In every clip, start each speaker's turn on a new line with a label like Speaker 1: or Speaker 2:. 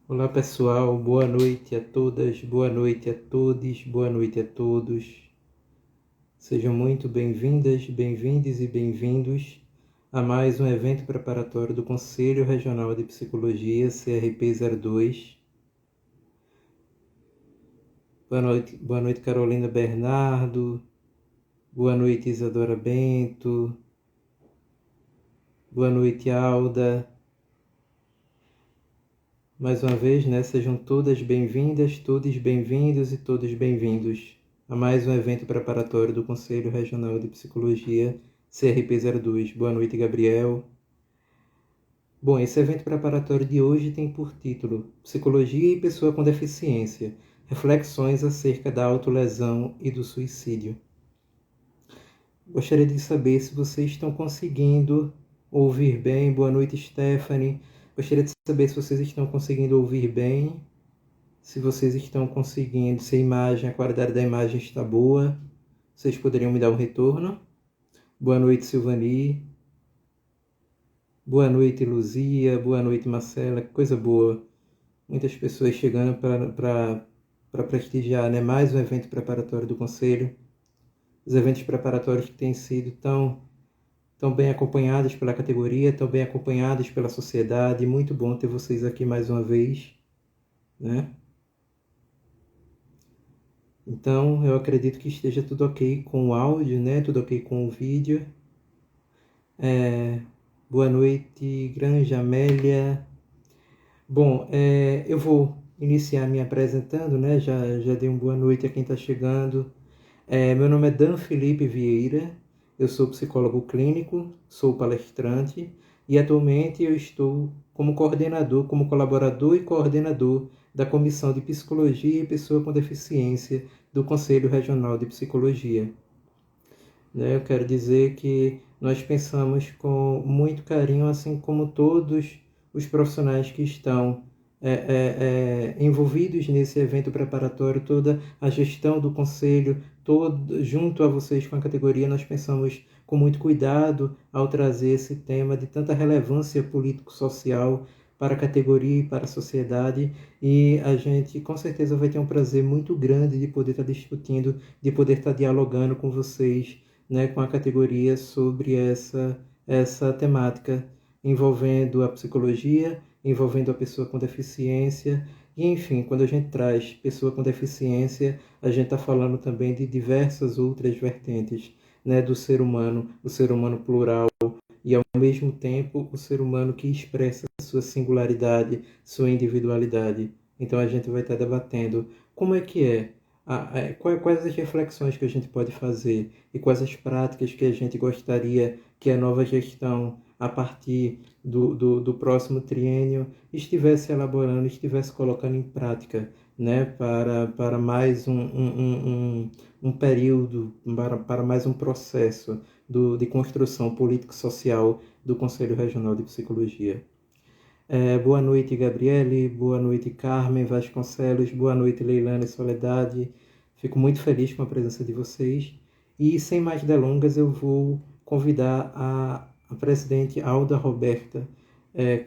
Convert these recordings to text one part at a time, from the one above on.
Speaker 1: Olá pessoal, boa noite a todas, boa noite a todos, boa noite a todos. Sejam muito bem-vindas, bem-vindes e bem-vindos a mais um evento preparatório do Conselho Regional de Psicologia, CRP02. Boa noite Carolina Bernardo, boa noite Isadora Bento, boa noite Alda. Mais uma vez, né? Sejam todas bem-vindas, todos bem-vindos e todos bem-vindos a mais um evento preparatório do Conselho Regional de Psicologia, CRP02. Boa noite, Gabriel. Bom, esse evento preparatório de hoje tem por título Psicologia e Pessoa com Deficiência, reflexões acerca da autolesão e do suicídio. Gostaria de saber se vocês estão conseguindo ouvir bem. Boa noite, Stephanie. Gostaria de saber se vocês estão conseguindo ouvir bem, se vocês estão conseguindo, se a qualidade da imagem está boa. Vocês poderiam me dar um retorno? Boa noite, Silvani. Boa noite, Luzia. Boa noite, Marcela. Que coisa boa. Muitas pessoas chegando para prestigiar, né, mais um evento preparatório do Conselho. Os eventos preparatórios que têm sido tão bem acompanhados pela categoria, tão bem acompanhados pela sociedade. Muito bom ter vocês aqui mais uma vez, né? Então, eu acredito que esteja tudo ok com o áudio, né? Tudo ok com o vídeo. Boa noite, Granja Amélia. Bom, eu vou iniciar me apresentando, né? Já dei uma boa noite a quem está chegando. Meu nome é Dan Felipe Vieira, eu sou psicólogo clínico, sou palestrante e atualmente eu estou como coordenador, como colaborador e coordenador da Comissão de Psicologia e Pessoa com Deficiência do Conselho Regional de Psicologia. Eu quero dizer que nós pensamos com muito carinho, assim como todos os profissionais que estão envolvidos nesse evento preparatório, toda a gestão do conselho, junto a vocês com a categoria, nós pensamos com muito cuidado ao trazer esse tema de tanta relevância político-social para a categoria e para a sociedade, e a gente com certeza vai ter um prazer muito grande de poder estar discutindo, de poder estar dialogando com vocês, né, com a categoria sobre essa temática envolvendo a psicologia, envolvendo a pessoa com deficiência. E, enfim, quando a gente traz pessoa com deficiência, a gente está falando também de diversas outras vertentes, né, do ser humano, o ser humano plural e, ao mesmo tempo, o ser humano que expressa sua singularidade, sua individualidade. Então, a gente vai estar debatendo como é que quais as reflexões que a gente pode fazer e quais as práticas que a gente gostaria que a nova gestão, a partir do próximo triênio, estivesse elaborando, estivesse colocando em prática, né, para mais um período, para mais um processo de construção político-social do Conselho Regional de Psicologia. Boa noite, Gabriele. Boa noite, Carmen Vasconcelos. Boa noite, Leilane Soledade. Fico muito feliz com a presença de vocês. E, sem mais delongas, eu vou convidar a presidente Alda Roberta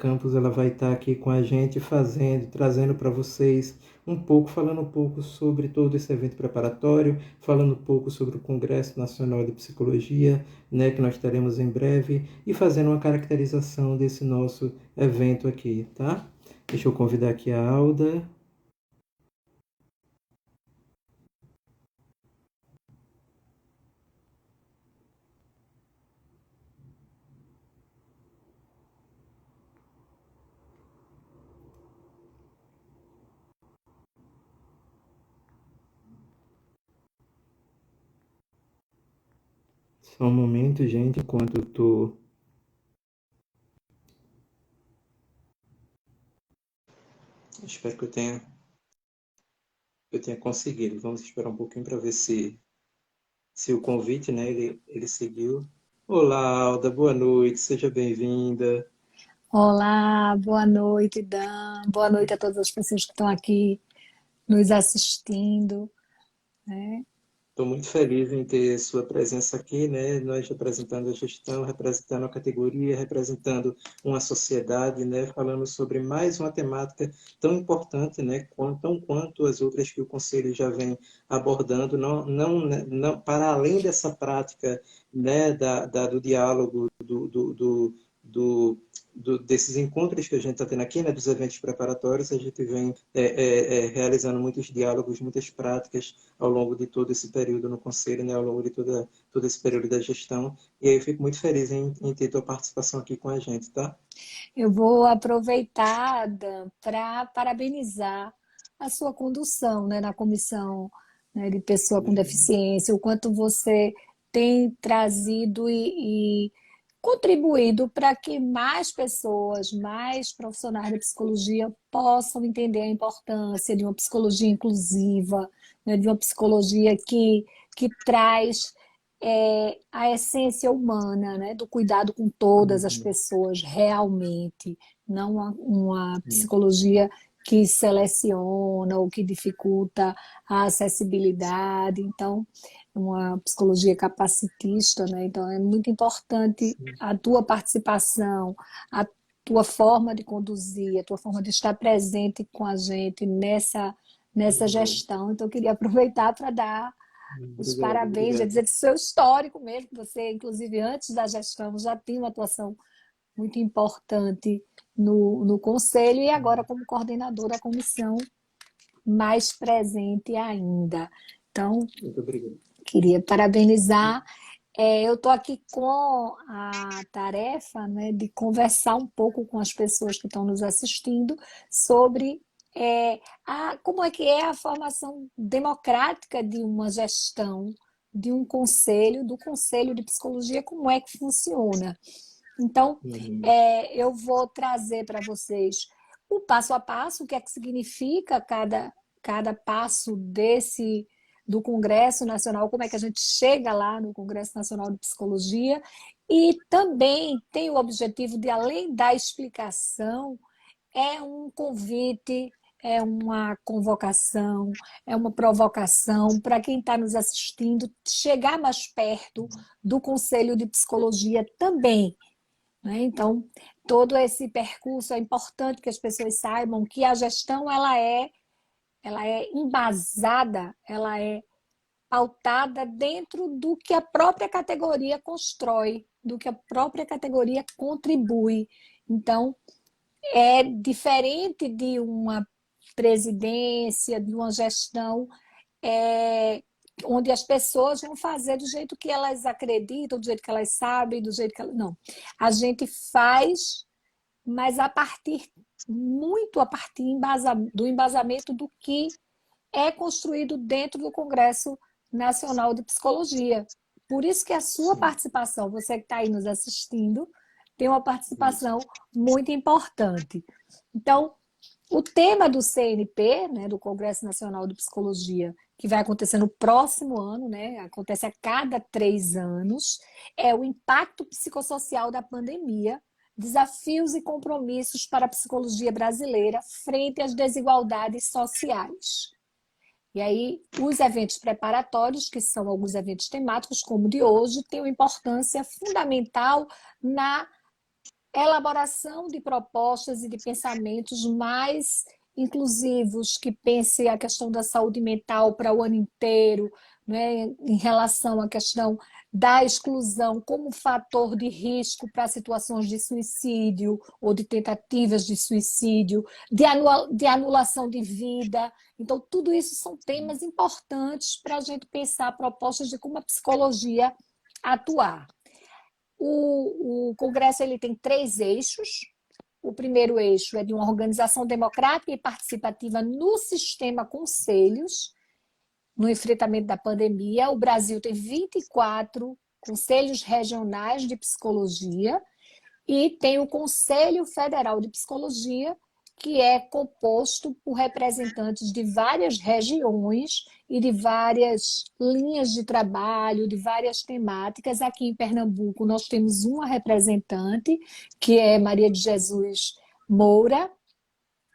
Speaker 1: Campos. Ela vai estar aqui com a gente trazendo para vocês falando um pouco sobre todo esse evento preparatório, falando um pouco sobre o Congresso Nacional de Psicologia, né, que nós teremos em breve, e fazendo uma caracterização desse nosso evento aqui, tá? Deixa eu convidar aqui a Alda. Só um momento, gente, enquanto eu tô... Espero que eu tenha conseguido. Vamos esperar um pouquinho para ver se o convite, né, ele seguiu. Olá, Alda, boa noite, seja bem-vinda.
Speaker 2: Olá, boa noite, Dan. Boa noite a todas as pessoas que estão aqui nos assistindo, né?
Speaker 1: Estou muito feliz em ter sua presença aqui, né? Nós representando a gestão, representando a categoria, representando uma sociedade, né? Falando sobre mais uma temática tão importante, né? Tão quanto as outras que o Conselho já vem abordando, não para além dessa prática, né? Do diálogo, desses encontros que a gente está tendo aqui, né? Dos eventos preparatórios, a gente vem realizando muitos diálogos, muitas práticas ao longo de todo esse período no Conselho, né, ao longo de todo esse período da gestão. E aí eu fico muito feliz em ter tua participação aqui com a gente, tá?
Speaker 2: Eu vou aproveitar, Dan, para parabenizar a sua condução, né, na comissão, né, de pessoa com deficiência, o quanto você tem trazido e contribuído para que mais pessoas, mais profissionais de psicologia possam entender a importância de uma psicologia inclusiva, né, de uma psicologia que traz a essência humana, né, do cuidado com todas as
Speaker 1: Uhum.
Speaker 2: pessoas realmente, não uma psicologia que seleciona ou que dificulta a acessibilidade. Então, uma psicologia capacitista, né? Então, é muito importante
Speaker 1: Sim.
Speaker 2: a tua participação, a tua forma de conduzir, a tua forma de estar presente com a gente nessa
Speaker 1: Obrigado.
Speaker 2: gestão. Então, eu queria aproveitar para dar os
Speaker 1: Obrigado,
Speaker 2: parabéns, já
Speaker 1: obrigado.
Speaker 2: dizer que seu histórico mesmo, você, inclusive, antes da gestão, já tinha uma atuação muito importante no Conselho e agora, como coordenador da comissão, mais presente ainda. Então,
Speaker 1: Muito obrigado.
Speaker 2: queria parabenizar. Eu estou aqui com a tarefa, né, de conversar um pouco com as pessoas que estão nos assistindo sobre como é que é a formação democrática de uma gestão, de um conselho, do Conselho de Psicologia, como é que funciona. Então,
Speaker 1: Uhum.
Speaker 2: eu vou trazer para vocês o passo a passo, o que é que significa cada passo desse do Congresso Nacional, como é que a gente chega lá no Congresso Nacional de Psicologia, e também tem o objetivo de, além da explicação, é um convite, é uma convocação, é uma provocação para quem está nos assistindo chegar mais perto do Conselho de Psicologia também, né? Então, todo esse percurso é importante que as pessoas saibam que a gestão ela é embasada, ela é pautada dentro do que a própria categoria constrói, do que a própria categoria contribui. Então, é diferente de uma presidência, de uma gestão onde as pessoas vão fazer do jeito que elas acreditam, do jeito que elas sabem, do jeito que elas... Não. A gente faz, mas muito a partir do embasamento do que é construído dentro do Congresso Nacional de Psicologia. Por isso que a sua
Speaker 1: Sim.
Speaker 2: participação, você que está aí nos assistindo, tem uma
Speaker 1: Isso.
Speaker 2: participação muito importante. Então, o tema do CNP, né, do Congresso Nacional de Psicologia, que vai acontecer no próximo ano, né, acontece a cada 3 anos, é o impacto psicossocial da pandemia, desafios e compromissos para a psicologia brasileira frente às desigualdades sociais. E aí, os eventos preparatórios, que são alguns eventos temáticos, como o de hoje, têm uma importância fundamental na elaboração de propostas e de pensamentos mais inclusivos, que pense a questão da saúde mental para o ano inteiro, né, em relação à questão da exclusão como fator de risco para situações de suicídio ou de tentativas de suicídio, de anulação de vida. Então, tudo isso são temas importantes para a gente pensar propostas de como a psicologia atuar. O Congresso ele tem 3 eixos. O primeiro eixo é de uma organização democrática e participativa no sistema conselhos, no enfrentamento da pandemia. O Brasil tem 24 conselhos regionais de psicologia e tem o Conselho Federal de Psicologia, que é composto por representantes de várias regiões e de várias linhas de trabalho, de várias temáticas. Aqui em Pernambuco, nós temos uma representante, que é Maria de Jesus Moura,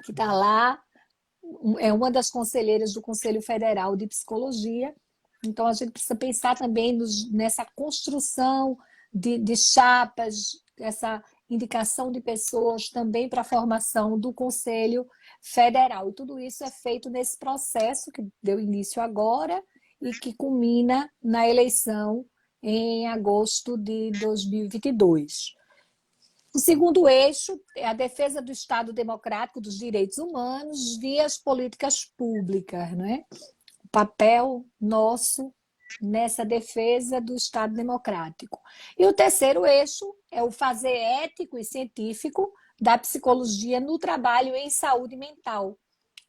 Speaker 2: que está lá, é uma das conselheiras do Conselho Federal de Psicologia. Então, a gente precisa pensar também nessa construção de chapas, essa indicação de pessoas também para a formação do Conselho Federal. E tudo isso é feito nesse processo que deu início agora e que culmina na eleição em agosto de 2022. O segundo eixo é a defesa do Estado democrático dos direitos humanos via as políticas públicas, né? O papel nosso nessa defesa do Estado democrático. E o terceiro eixo é o fazer ético e científico da psicologia no trabalho em saúde mental,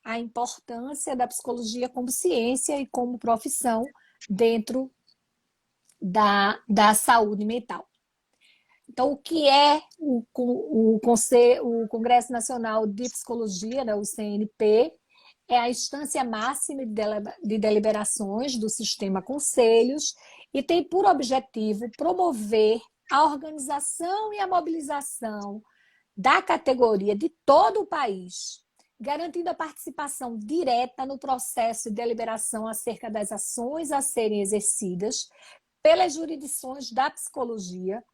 Speaker 2: a importância da psicologia como ciência e como profissão dentro da saúde mental. Então, o que é o Congresso Nacional de Psicologia, né, o CNP? É a instância máxima de deliberações do sistema conselhos e tem por objetivo promover a organização e a mobilização da categoria de todo o país, garantindo a participação direta no processo de deliberação acerca das ações a serem exercidas pelas jurisdições da psicologia,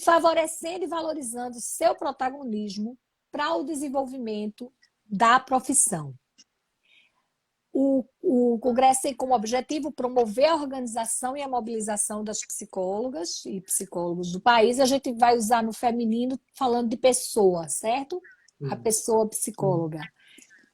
Speaker 2: favorecendo e valorizando seu protagonismo para o desenvolvimento da profissão. O Congresso tem como objetivo promover a organização e a mobilização das psicólogas e psicólogos do país. A gente vai usar no feminino falando de pessoa, certo? A pessoa psicóloga.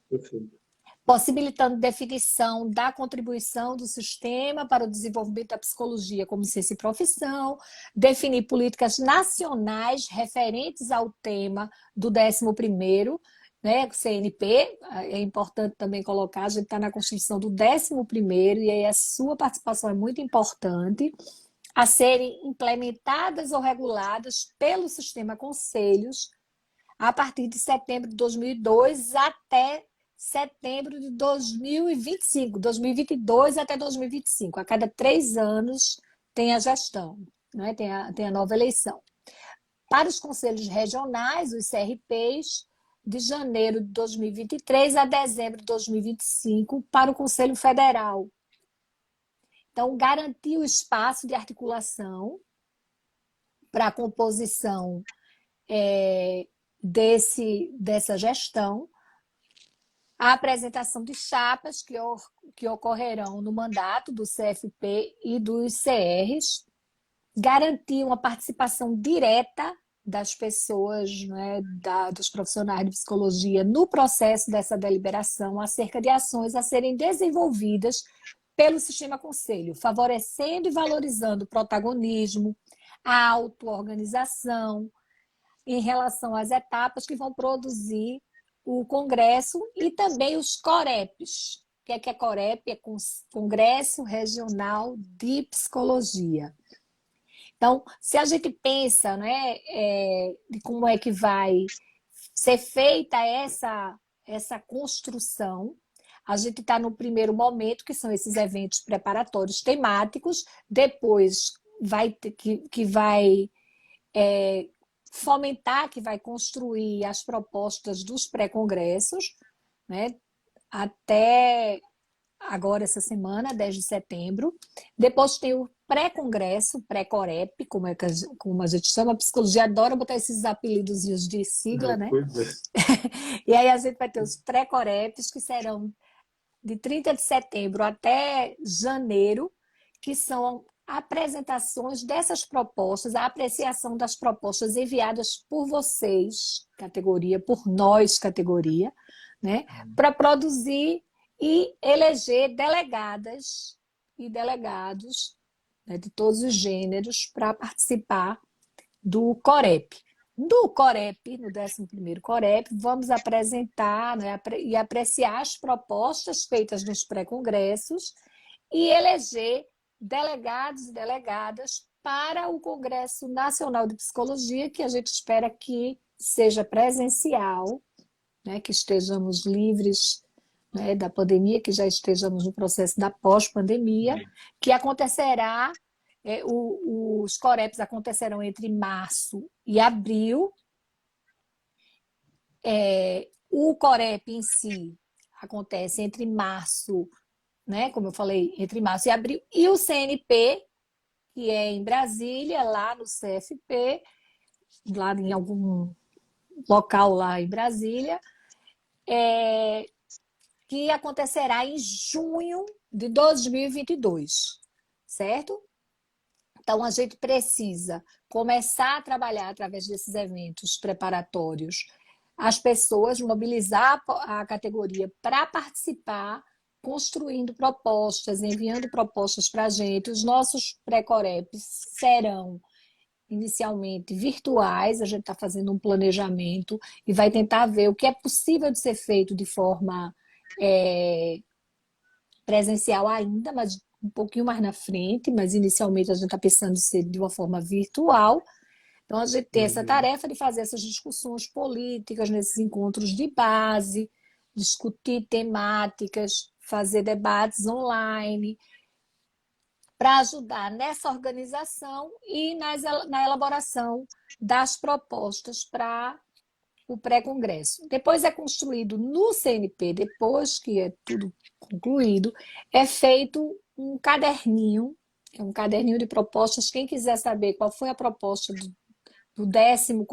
Speaker 1: Perfeito.
Speaker 2: Possibilitando definição da contribuição do sistema para o desenvolvimento da psicologia como ciência e profissão, definir políticas nacionais referentes ao tema do 11º, né, CNP, é importante também colocar, a gente está na construção do 11º, e aí a sua participação é muito importante, a serem implementadas ou reguladas pelo sistema conselhos a partir de setembro de 2002 até setembro de 2025, 2022 até 2025. A cada 3 anos tem a gestão, né? Tem a nova eleição. Para os conselhos regionais, os CRPs, de janeiro de 2023 a dezembro de 2025, para o Conselho Federal. Então, garantir o espaço de articulação para a composição dessa gestão, a apresentação de chapas que ocorrerão no mandato do CFP e dos CRs, garantir uma participação direta das pessoas, né, dos profissionais de psicologia no processo dessa deliberação acerca de ações a serem desenvolvidas pelo sistema conselho, favorecendo e valorizando o protagonismo, a auto-organização em relação às etapas que vão produzir o Congresso e também os COREPs. O que é COREP? É Congresso Regional de Psicologia. Então, se a gente pensa, né, de como é que vai ser feita essa construção, a gente está no primeiro momento, que são esses eventos preparatórios temáticos, depois que vai fomentar, que vai construir as propostas dos pré-congressos, né, até agora essa semana, 10 de setembro. Depois tem o pré-congresso, pré-corep, como a gente chama, a psicologia adora botar esses apelidos de sigla, né? E aí a gente vai ter os pré-coreps, que serão de 30 de setembro até janeiro, que são apresentações dessas propostas, a apreciação das propostas enviadas por vocês, categoria, por nós, categoria, né? Para produzir e eleger delegadas e delegados, né, de todos os gêneros para participar do COREP. No COREP, no 11º COREP, vamos apresentar, né, e apreciar as propostas feitas nos pré-congressos e eleger delegados e delegadas para o Congresso Nacional de Psicologia, que a gente espera que seja presencial, né, que estejamos livres, né, da pandemia, que já estejamos no processo da pós-pandemia, que acontecerá, os COREPs acontecerão entre março e abril. O COREP em si acontece entre março né? Como eu falei, entre março e abril, e o CNP, que é em Brasília, lá no CFP, lá em algum local lá em Brasília, que acontecerá em junho de 2022, certo? Então, a gente precisa começar a trabalhar através desses eventos preparatórios, as pessoas, mobilizar a categoria para participar, construindo propostas, enviando propostas para a gente. Os nossos pré-coreps serão inicialmente virtuais, a gente está fazendo um planejamento e vai tentar ver o que é possível de ser feito de forma é, presencial ainda, mas um pouquinho mais na frente, mas inicialmente a gente está pensando em ser de uma forma virtual. Então, a gente tem essa
Speaker 1: Uhum.
Speaker 2: tarefa de fazer essas discussões políticas nesses encontros de base, discutir temáticas, fazer debates online, para ajudar nessa organização e na elaboração das propostas para o pré-congresso. Depois é construído no CNP, depois que é tudo concluído, é feito um caderninho, é um caderninho de propostas. Quem quiser saber qual foi a proposta do 10º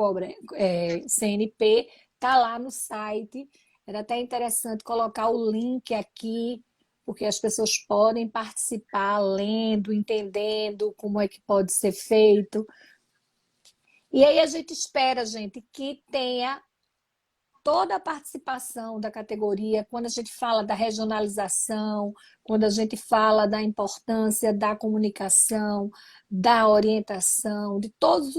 Speaker 2: CNP, está lá no site. Era até interessante colocar o link aqui, porque as pessoas podem participar lendo, entendendo como é que pode ser feito. E aí a gente espera, gente, que tenha toda a participação da categoria, quando a gente fala da regionalização, quando a gente fala da importância da comunicação, da orientação, de todos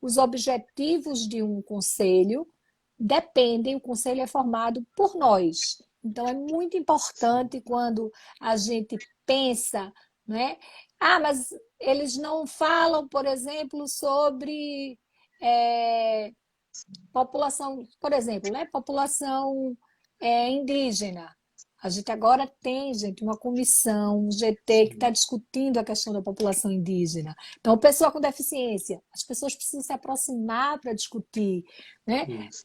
Speaker 2: os objetivos de um conselho, dependem, o conselho é formado por nós. Então, é muito importante quando a gente pensa, né? Ah, mas eles não falam, por exemplo, sobre população, por exemplo, né? População indígena. A gente agora tem, gente, uma comissão, um GT, que está
Speaker 1: Sim,
Speaker 2: discutindo a questão da população indígena. Então, pessoa com deficiência, as pessoas precisam se aproximar para discutir, né?
Speaker 1: isso.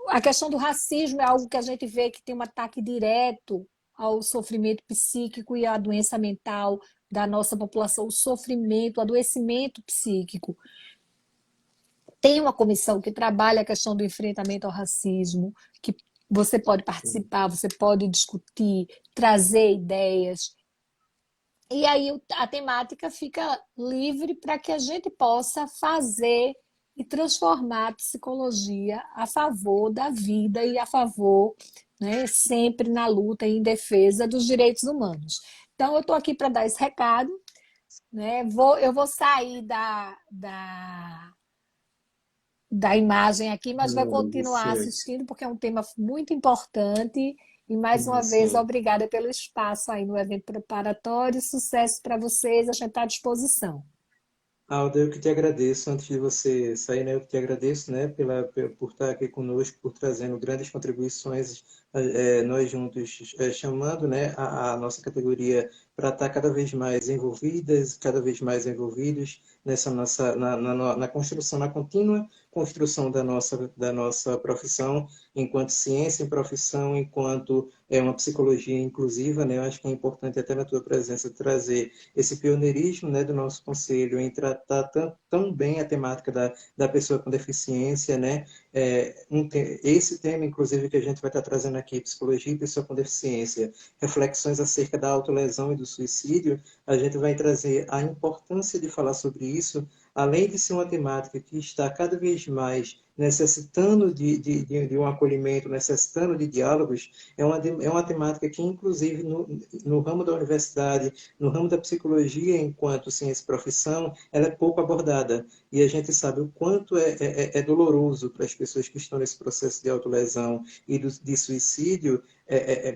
Speaker 2: A questão do racismo é algo que a gente vê que tem um ataque direto ao sofrimento psíquico e à doença mental da nossa população, o sofrimento, o adoecimento psíquico. Tem uma comissão que trabalha a questão do enfrentamento ao racismo, que você pode
Speaker 1: Sim,
Speaker 2: participar, você pode discutir, trazer ideias. E aí a temática fica livre para que a gente possa fazer e transformar a psicologia a favor da vida e a favor, né, sempre na luta e em defesa dos direitos humanos. Então, eu estou aqui para dar esse recado, né? Eu vou sair da imagem aqui, mas vai continuar
Speaker 1: sim,
Speaker 2: assistindo porque é um tema muito importante. E mais
Speaker 1: sim,
Speaker 2: uma vez,
Speaker 1: sim.
Speaker 2: obrigada pelo espaço aí no evento preparatório. Sucesso para vocês, a gente está à disposição.
Speaker 1: Alda, eu que te agradeço, antes de você sair, né, eu que te agradeço, né, por estar aqui conosco, por trazendo grandes contribuições, nós juntos, chamando, né, a nossa categoria para estar cada vez mais envolvidas, cada vez mais envolvidos nessa nossa, na construção, na contínua construção da nossa profissão, enquanto ciência em profissão, enquanto uma psicologia inclusiva, né, eu acho que é importante até na tua presença trazer esse pioneirismo, né, do nosso conselho em tratar tão bem a temática da pessoa com deficiência, né? Esse tema, inclusive, que a gente vai estar trazendo aqui, psicologia e pessoa com deficiência, reflexões acerca da autolesão e do suicídio, a gente vai trazer a importância de falar sobre isso, além de ser uma temática que está cada vez mais necessitando de um acolhimento, necessitando de diálogos, é uma temática que, inclusive, no ramo da universidade, no ramo da psicologia, enquanto ciência e profissão, ela é pouco abordada. E a gente sabe o quanto é doloroso para as pessoas que estão nesse processo de autolesão e de suicídio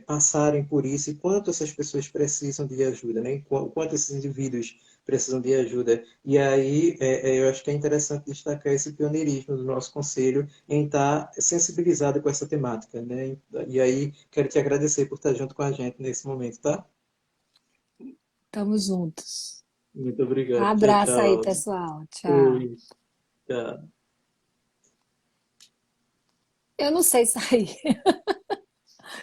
Speaker 1: passarem por isso, e quanto essas pessoas precisam de ajuda, né? O quanto esses indivíduos precisam de ajuda. E aí eu acho que é interessante destacar esse pioneirismo do nosso conselho em estar sensibilizado com essa temática, né? E aí quero te agradecer por estar junto com a gente nesse momento, tá?
Speaker 2: Tamo juntos.
Speaker 1: Muito obrigado. Tchau,
Speaker 2: Abraço aí,
Speaker 1: tchau.
Speaker 2: pessoal. Tchau.
Speaker 1: Oi, tchau.
Speaker 2: Eu não sei sair.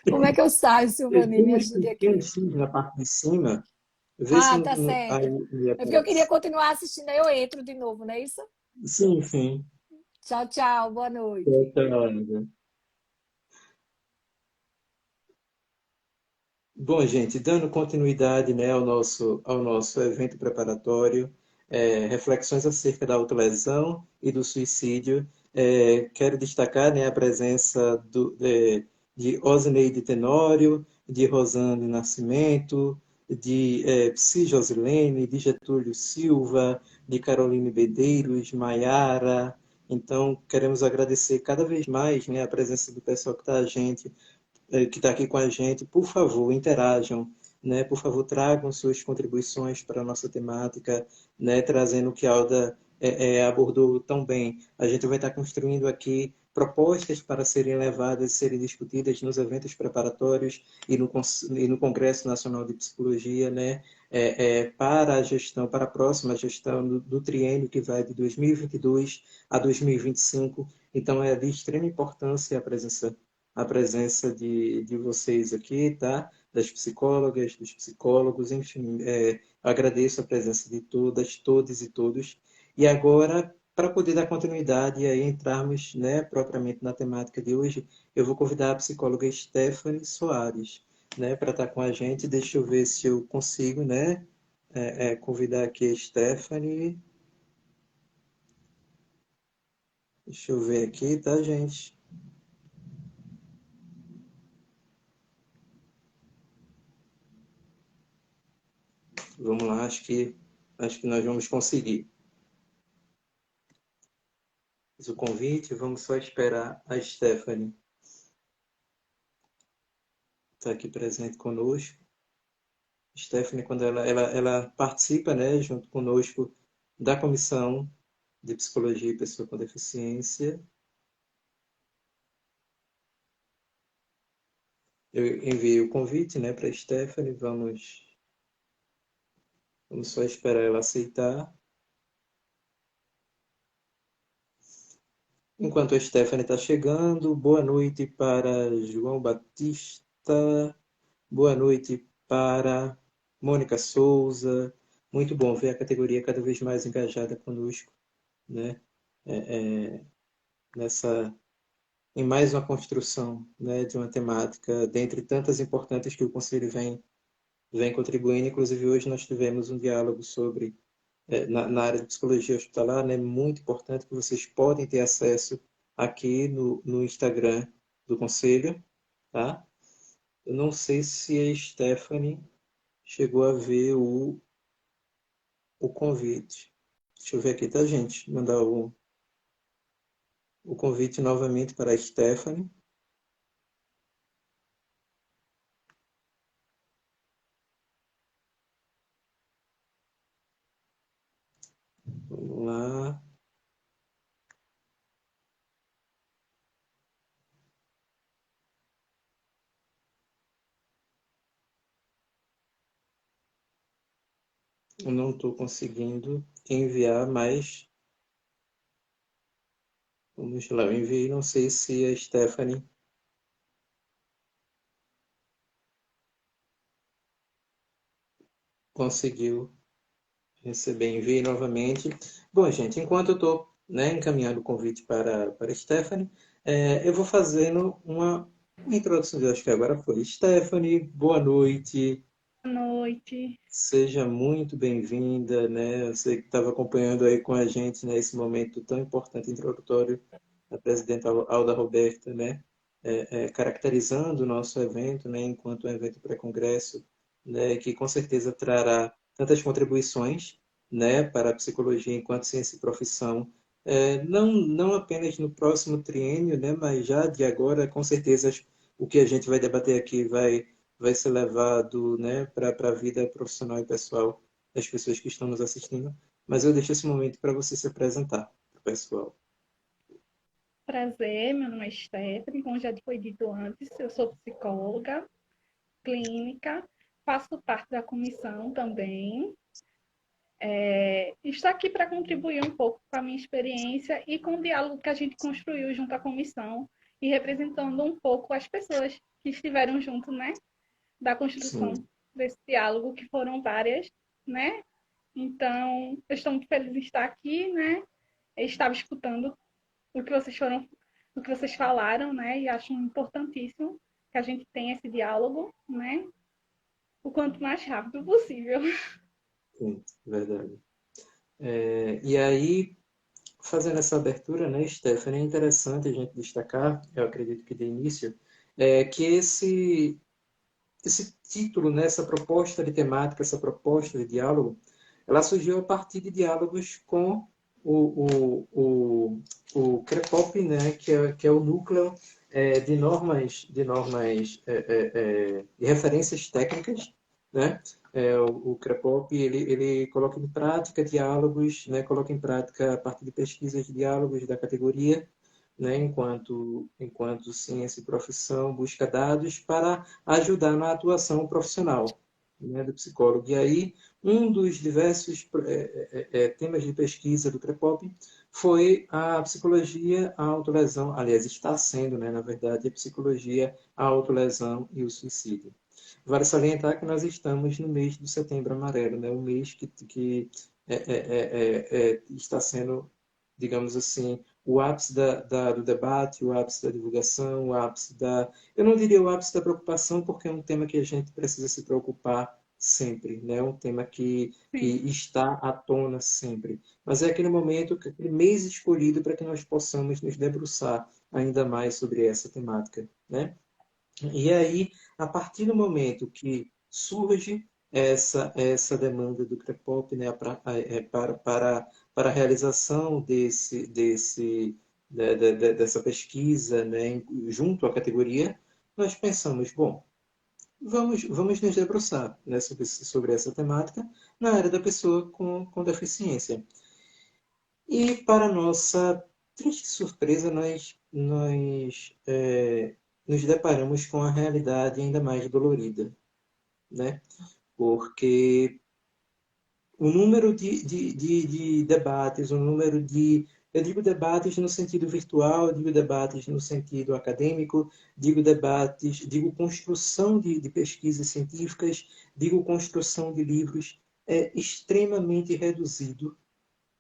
Speaker 2: Como é que eu saio,
Speaker 1: Eu
Speaker 2: Silvani? Me ajude
Speaker 1: tenho um
Speaker 2: aqui.
Speaker 1: X na parte de cima. Vê se
Speaker 2: Ah, tá
Speaker 1: aí
Speaker 2: certo.
Speaker 1: me
Speaker 2: É porque eu queria
Speaker 1: aparece.
Speaker 2: continuar assistindo, aí eu entro de novo, não é isso?
Speaker 1: Sim, sim.
Speaker 2: Tchau, tchau. Boa noite.
Speaker 1: Então, bom, gente, dando continuidade, né, ao nosso evento preparatório, reflexões acerca da autolesão e do suicídio, quero destacar, né, a presença de Osineide Tenório, de Rosane Nascimento, de Psi Josilene, de Getúlio Silva, de Caroline Medeiros, Maiara. Então, queremos agradecer cada vez mais, né, a presença do pessoal que está a gente que está aqui com a gente, por favor, interajam, né? Por favor, tragam suas contribuições para a nossa temática, né? Trazendo o que a Alda abordou tão bem. A gente vai estar construindo aqui propostas para serem levadas, serem discutidas nos eventos preparatórios e no Congresso Nacional de Psicologia, né? Para a gestão, para a próxima gestão do triênio que vai de 2022 a 2025. Então, é de extrema importância a presença de vocês aqui, tá? Das psicólogas, dos psicólogos, enfim, agradeço a presença de todas, todos e todos. E agora, para poder dar continuidade e aí entrarmos, né, propriamente na temática de hoje, eu vou convidar a psicóloga Stephanie Soares, né, para estar com a gente. Deixa eu ver se eu consigo, né, convidar aqui a Stephanie. Deixa eu ver aqui, tá, gente? Vamos lá, acho que nós vamos conseguir. Fiz o convite, vamos só esperar a Stephanie estar aqui presente conosco. Stephanie, quando ela participa, né, junto conosco, da Comissão de Psicologia e Pessoa com Deficiência. Eu enviei o convite, né, para a Stephanie, vamos só esperar ela aceitar. Enquanto a Stephanie está chegando, boa noite para João Batista, boa noite para Mônica Souza. Muito bom ver a categoria cada vez mais engajada conosco, né? É, é, nessa, em mais uma construção, né, de uma temática, dentre tantas importantes que o Conselho vem contribuindo. Inclusive, hoje nós tivemos um diálogo sobre, na área de psicologia hospitalar, né, muito importante, que vocês podem ter acesso aqui no Instagram do Conselho, tá? Eu não sei se a Stephanie chegou a ver o convite. Deixa eu ver aqui, tá, gente? Mandar o convite novamente para a Stephanie. Vamos lá. Eu não estou conseguindo enviar, mas vamos lá. Eu enviei, não sei se a Stephanie conseguiu receber. Enviei novamente. Bom, gente, enquanto eu estou, né, encaminhando o convite para a Stephanie, eu vou fazendo uma introdução. Eu acho que agora foi. Stephanie, boa noite.
Speaker 3: Boa noite.
Speaker 1: Seja muito bem-vinda, né? Você que estava acompanhando aí com a gente nesse momento tão importante introdutório, a presidenta Alda Roberta, né? Caracterizando o nosso evento, né? Enquanto um evento pré-congresso, né? Que com certeza trará tantas contribuições, né? Para a psicologia enquanto ciência e profissão, não apenas no próximo triênio, né? Mas já de agora, com certeza, o que a gente vai debater aqui vai ser levado, né, para a vida profissional e pessoal das pessoas que estão nos assistindo. Mas eu deixo esse momento para você se apresentar para o pessoal.
Speaker 3: Prazer, meu nome é Stephanie, como já foi dito antes, eu sou psicóloga clínica, faço parte da comissão também. Estou aqui para contribuir um pouco com a minha experiência e com o diálogo que a gente construiu junto à comissão e representando um pouco as pessoas que estiveram junto, né, da construção
Speaker 1: Sim.
Speaker 3: desse diálogo, que foram várias, né? Então, eu estou muito feliz de estar aqui, né? Eu estava escutando o que vocês foram, o que vocês falaram, né? E acho importantíssimo que a gente tenha esse diálogo, né? O quanto mais rápido possível.
Speaker 1: Sim, verdade. E aí, fazendo essa abertura, né, Stephanie, é interessante a gente destacar, eu acredito que de início, que esse título, né, essa proposta de temática, essa proposta de diálogo, ela surgiu a partir de diálogos com o CREPOP, né, que é o núcleo de referências técnicas, né? O CREPOP ele coloca em prática diálogos, né, coloca em prática a partir de pesquisas de diálogos da categoria, né, enquanto ciência e profissão, busca dados para ajudar na atuação profissional, né, do psicólogo. E aí, um dos diversos temas de pesquisa do CREPOP foi a psicologia, a autolesão, aliás, está sendo, né, na verdade, a psicologia, a autolesão e o suicídio. Vale salientar que nós estamos no mês do Setembro Amarelo, né, um mês que está sendo, digamos assim, o ápice do debate, o ápice da divulgação, o ápice da... Eu não diria o ápice da preocupação, porque é um tema que a gente precisa se preocupar sempre, né? É um tema que
Speaker 3: Sim.
Speaker 1: está à tona sempre. Mas é aquele momento, aquele mês escolhido para que nós possamos nos debruçar ainda mais sobre essa temática, né? E aí, a partir do momento que surge essa demanda do CREPOP, né, para a realização dessa pesquisa, né, junto à categoria, nós pensamos, bom, vamos nos debruçar, né, sobre essa temática na área da pessoa com deficiência. E, para nossa triste surpresa, nos deparamos com a realidade ainda mais dolorida, né? Porque o número de debates, o número de... Eu digo debates no sentido virtual, eu digo debates no sentido acadêmico, digo debates, digo construção de pesquisas científicas, digo construção de livros, é extremamente reduzido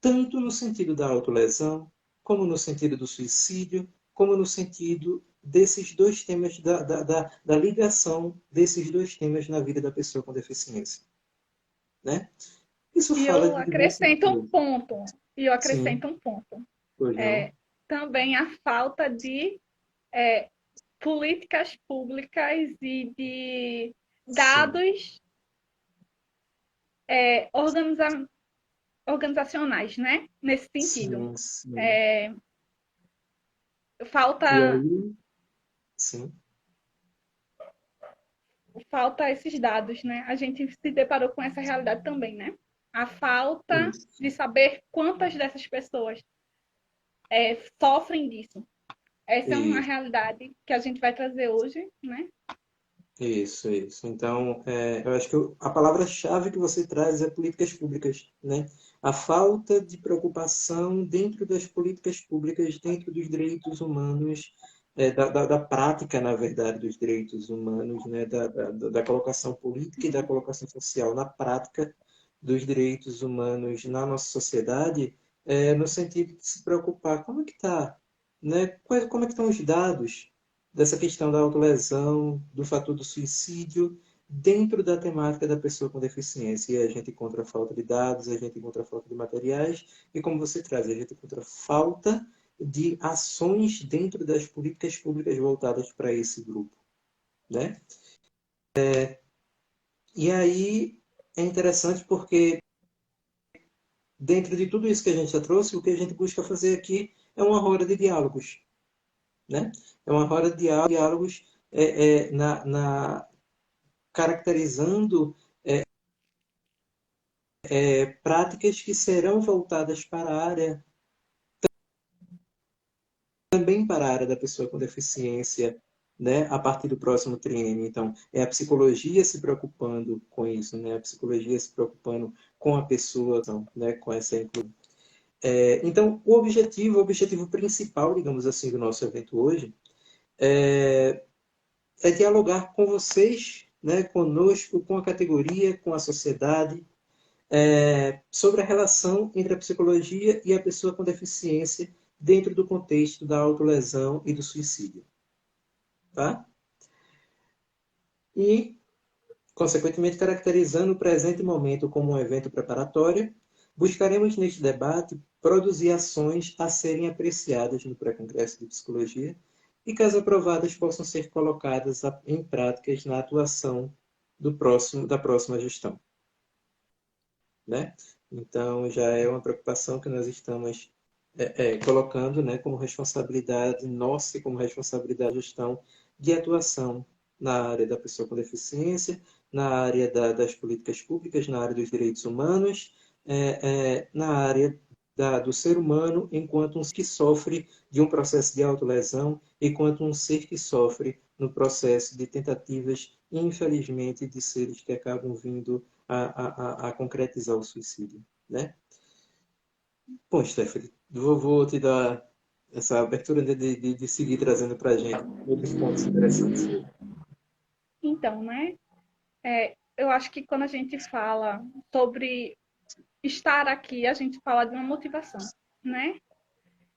Speaker 1: tanto no sentido da autolesão, como no sentido do suicídio, como no sentido desses dois temas, da ligação desses dois temas na vida da pessoa com deficiência. Né? Isso
Speaker 3: E
Speaker 1: fala
Speaker 3: eu
Speaker 1: de diversas
Speaker 3: acrescento um
Speaker 1: coisas.
Speaker 3: ponto. E eu
Speaker 1: Sim,
Speaker 3: acrescento um ponto.
Speaker 1: pois não?
Speaker 3: Também a falta de é, políticas públicas e de
Speaker 1: Sim,
Speaker 3: dados é, organiza organizacionais, né? Nesse sentido.
Speaker 1: sim, sim.
Speaker 3: É,
Speaker 1: E
Speaker 3: falta,
Speaker 1: aí, sim,
Speaker 3: falta esses dados, né? A gente se deparou com essa realidade também, né? A falta
Speaker 1: isso.
Speaker 3: de saber quantas dessas pessoas sofrem disso. Essa é uma
Speaker 1: Isso.
Speaker 3: realidade que a gente vai trazer hoje, né?
Speaker 1: Isso, isso. Então, eu acho que a palavra-chave que você traz é políticas públicas, né? A falta de preocupação dentro das políticas públicas, dentro dos direitos humanos, da prática, na verdade, dos direitos humanos, né? Da colocação política e da colocação social na prática dos direitos humanos na nossa sociedade, no sentido de se preocupar como é que está, né? Como é que estão os dados dessa questão da autolesão, do fator do suicídio, dentro da temática da pessoa com deficiência. E a gente encontra a falta de dados, a gente encontra a falta de materiais, e como você traz, a gente encontra a falta de ações dentro das políticas públicas voltadas para esse grupo, né? E aí é interessante porque dentro de tudo isso que a gente já trouxe, o que a gente busca fazer aqui é uma roda de diálogos, né? É uma roda de diálogos caracterizando práticas que serão voltadas para a área, também para a área da pessoa com deficiência, né, a partir do próximo triênio. Então, é a psicologia se preocupando com isso, né, a psicologia se preocupando com a pessoa, né, com essa inclusão. Então, o objetivo principal, digamos assim, do nosso evento hoje é dialogar com vocês, né, conosco, com a categoria, com a sociedade, sobre a relação entre a psicologia e a pessoa com deficiência dentro do contexto da autolesão e do suicídio. Tá? E, consequentemente, caracterizando o presente momento como um evento preparatório, buscaremos neste debate produzir ações a serem apreciadas no pré-congresso de psicologia e, caso aprovadas, possam ser colocadas em práticas na atuação da próxima gestão. Né? Então, já é uma preocupação que nós estamos colocando, né, como responsabilidade nossa e como responsabilidade da gestão de atuação na área da pessoa com deficiência, na área das políticas públicas, na área dos direitos humanos, na área do ser humano enquanto um ser que sofre de um processo de autolesão, enquanto um ser que sofre no processo de tentativas, infelizmente, de seres que acabam vindo a concretizar o suicídio. Né? Bom, Stephanie, vou te dar essa abertura de seguir trazendo para a gente outros pontos interessantes.
Speaker 3: Então, né? Eu acho que quando a gente fala sobre estar aqui, a gente fala de uma motivação, né?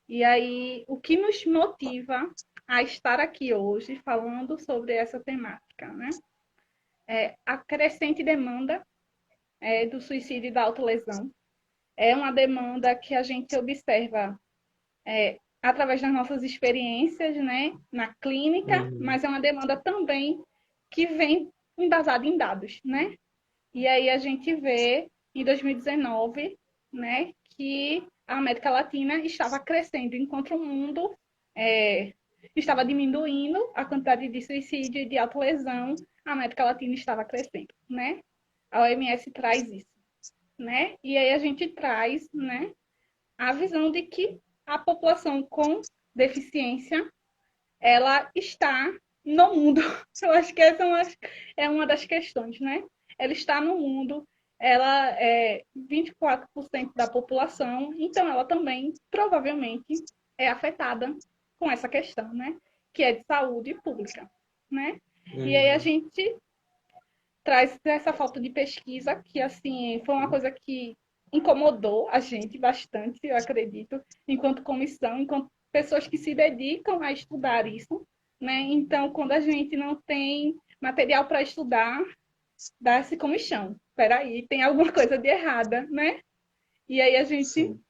Speaker 3: E aí, o que nos motiva a estar aqui hoje falando sobre essa temática, né? A crescente demanda do suicídio e da autolesão. É uma demanda que a gente observa através das nossas experiências, né, na clínica, mas é uma demanda também que vem embasada em dados, né? E aí a gente vê em 2019, né, que a América Latina estava crescendo, enquanto o mundo estava diminuindo a quantidade de suicídio e de autolesão, a América Latina estava crescendo, né? A OMS traz isso, né? E aí a gente traz, né, a visão de que a população com deficiência, ela está no mundo. Eu acho que essa é uma das questões, né? Ela está no mundo, ela é 24% da população, então ela também provavelmente é afetada com essa questão, né? Que é de saúde pública, né? E aí a gente traz essa falta de pesquisa, que assim foi uma coisa que incomodou a gente bastante, eu acredito, enquanto comissão, enquanto pessoas que se dedicam a estudar isso, né? Então, quando a gente não tem material para estudar, dá-se comichão. Espera aí, tem alguma coisa de errada, né? E aí a gente,
Speaker 1: Sim.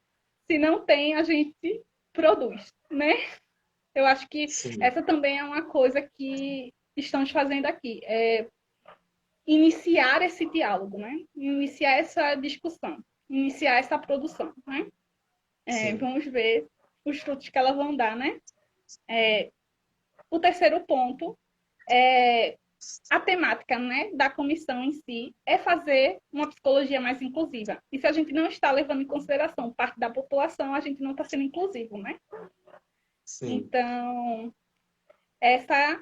Speaker 3: se não tem, a gente produz, né? Eu acho que
Speaker 1: Sim.
Speaker 3: essa também é uma coisa que estamos fazendo aqui, iniciar esse diálogo, né? Iniciar essa discussão, iniciar essa produção, né? Vamos ver os frutos que elas vão dar, né? O terceiro ponto é a temática, né, da comissão em si é fazer uma psicologia mais inclusiva. E se a gente não está levando em consideração parte da população, a gente não está sendo inclusivo, né?
Speaker 1: Sim.
Speaker 3: Então, essa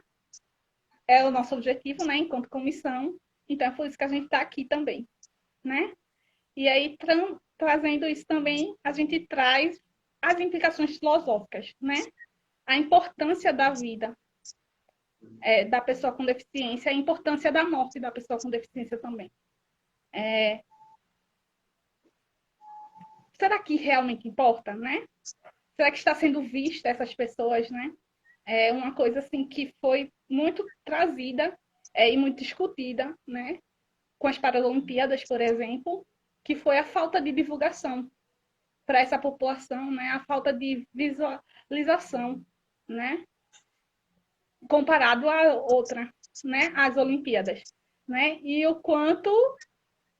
Speaker 3: é o nosso objetivo, né, enquanto comissão. Então, é por isso que a gente está aqui também, né? E aí, trazendo isso também, a gente traz as implicações filosóficas, né? A importância da vida da pessoa com deficiência, a importância da morte da pessoa com deficiência também. Será que realmente importa, né? Será que está sendo vista essas pessoas, né? É uma coisa assim que foi muito trazida e muito discutida, né? Com as Paralimpíadas, por exemplo, que foi a falta de divulgação para essa população, né? A falta de visualização, né? Comparado a outra, né? As Olimpíadas, né? E o quanto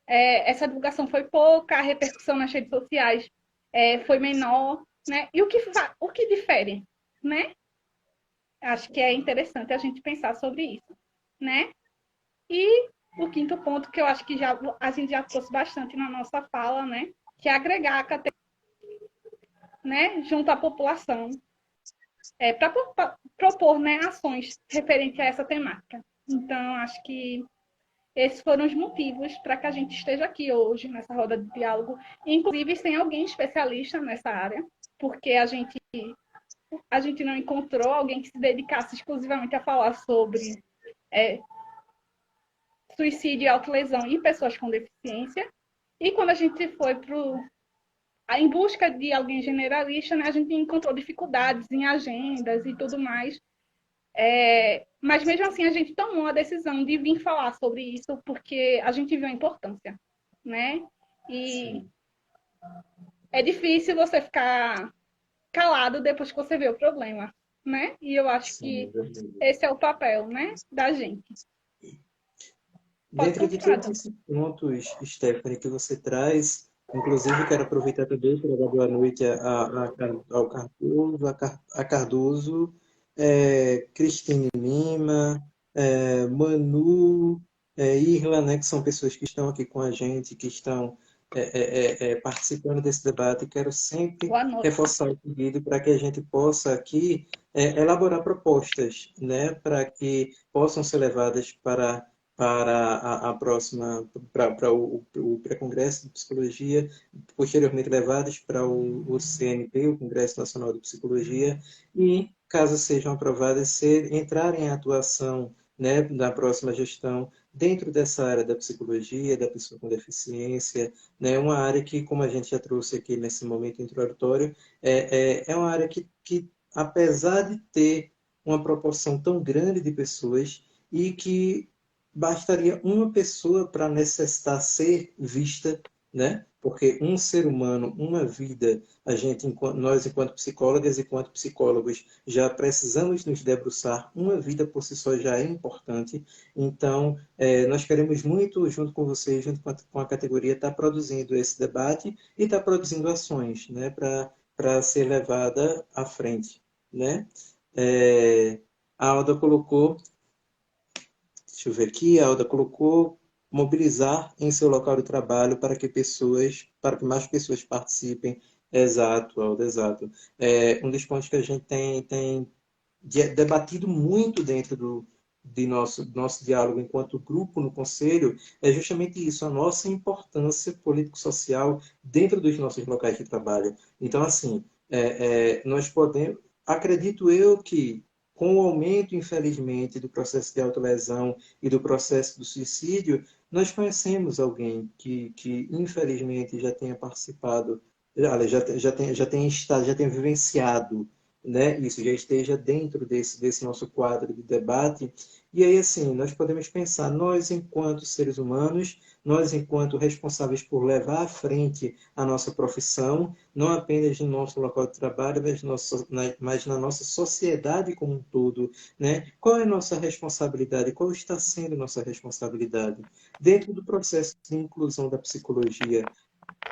Speaker 3: essa divulgação foi pouca, a repercussão nas redes sociais foi menor, né? E o que difere, né? Acho que é interessante a gente pensar sobre isso, né? E o quinto ponto que eu acho que a gente já trouxe bastante na nossa fala, né? Que é agregar a categoria, né? Junto à população, para propor, né, ações referentes a essa temática. Então, acho que esses foram os motivos para que a gente esteja aqui hoje, nessa roda de diálogo, inclusive sem alguém especialista nessa área, porque a gente não encontrou alguém que se dedicasse exclusivamente a falar sobre suicídio e autolesão em pessoas com deficiência. E quando a gente foi em busca de alguém generalista, né, a gente encontrou dificuldades em agendas e tudo mais. Mas mesmo assim a gente tomou a decisão de vir falar sobre isso porque a gente viu a importância, né? E
Speaker 1: Sim.
Speaker 3: é difícil você ficar calado depois que você vê o problema, né? E eu acho
Speaker 1: Sim,
Speaker 3: que
Speaker 1: é verdade.
Speaker 3: esse é o papel, né, da gente. Pode
Speaker 1: Dentro de
Speaker 3: continuar,
Speaker 1: todos
Speaker 3: Douglas.
Speaker 1: esses pontos, Stephanie, que você traz, inclusive quero aproveitar também para dar boa noite ao Cardoso, a Cardoso, Cristine Lima, Manu, Irla, né, que são pessoas que estão aqui com a gente, que estão participando desse debate. Quero sempre
Speaker 3: Boa noite.
Speaker 1: reforçar o pedido para que a gente possa aqui elaborar propostas, né, para que possam ser levadas para a próxima, para o pré-congresso de psicologia, posteriormente levadas para o CNP, o Congresso Nacional de Psicologia, e, caso sejam aprovadas, entrarem em atuação, né, na próxima gestão dentro dessa área da psicologia, da pessoa com deficiência, né, uma área que, como a gente já trouxe aqui nesse momento introdutório, é uma área que, apesar de ter uma proporção tão grande de pessoas, e que bastaria uma pessoa para necessitar ser vista, né? Porque um ser humano, uma vida, nós enquanto psicólogas e enquanto psicólogos já precisamos nos debruçar, uma vida por si só já é importante. Então, nós queremos muito, junto com vocês, junto com a categoria, estar produzindo esse debate e estar produzindo ações, né? Para ser levada à frente, né? A Alda colocou, deixa eu ver aqui, a Alda colocou mobilizar em seu local de trabalho para que mais pessoas participem. Exato, Alda, exato. Um dos pontos que a gente tem debatido muito dentro de nosso diálogo enquanto grupo no Conselho é justamente isso, a nossa importância político-social dentro dos nossos locais de trabalho. Então, assim, nós podemos, acredito eu que com o aumento, infelizmente, do processo de autolesão e do processo do suicídio, nós conhecemos alguém que infelizmente, já tenha participado, aliás, já tenha vivenciado, né, isso, já esteja dentro desse nosso quadro de debate. E aí, assim, nós podemos pensar, nós, enquanto seres humanos, nós, enquanto responsáveis por levar à frente a nossa profissão, não apenas no nosso local de trabalho, mas na nossa sociedade como um todo, né? Qual é a nossa responsabilidade? Qual está sendo nossa responsabilidade? Dentro do processo de inclusão da psicologia,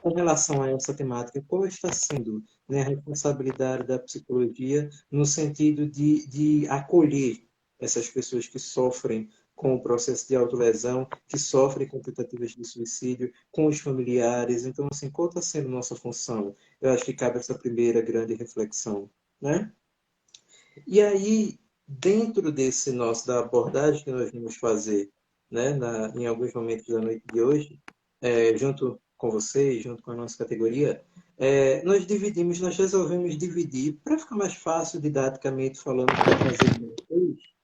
Speaker 1: com relação a essa temática, qual está sendo, né, a responsabilidade da psicologia no sentido de acolher essas pessoas que sofrem com o processo de autolesão, que sofrem com tentativas de suicídio, com os familiares? Então, assim, qual está sendo nossa função? Eu acho que cabe essa primeira grande reflexão, né? E aí, dentro da abordagem que nós vamos fazer, né, em alguns momentos da noite de hoje, junto com vocês, junto com a nossa categoria, nós resolvemos dividir, para ficar mais fácil didaticamente falando para trazer para vocês,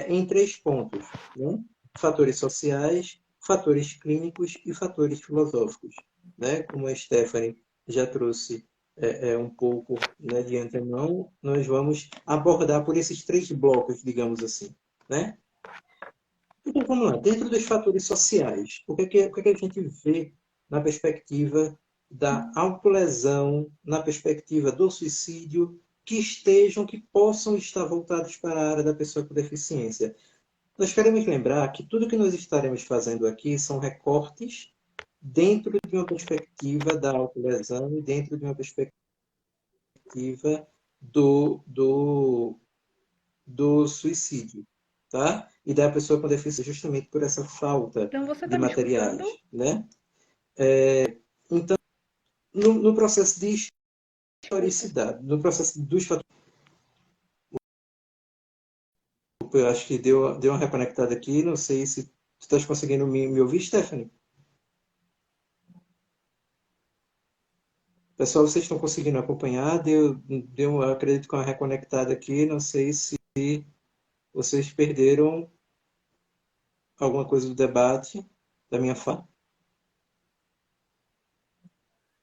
Speaker 1: em três pontos, né? Fatores sociais, fatores clínicos e fatores filosóficos, né? Como a Stephanie já trouxe um pouco, né, de antemão, nós vamos abordar por esses três blocos, digamos assim, né? Então, vamos lá. Dentro dos fatores sociais, o que a gente vê na perspectiva da autolesão, na perspectiva do suicídio, que possam estar voltados para a área da pessoa com deficiência? Nós queremos lembrar que tudo que nós estaremos fazendo aqui são recortes dentro de uma perspectiva da autolesão e dentro de uma perspectiva do, do, do suicídio, tá? E da pessoa com deficiência justamente por essa falta
Speaker 3: Então, você
Speaker 1: de
Speaker 3: está me escutando?
Speaker 1: materiais, né? Então, no processo de
Speaker 3: Desculpa.
Speaker 1: historicidade, no processo dos fatores, eu acho que deu uma reconectada aqui, não sei se tu estás conseguindo me ouvir, Stephanie? Pessoal, vocês estão conseguindo acompanhar? Acredito que uma reconectada aqui, não sei se vocês perderam alguma coisa do debate, da minha fala?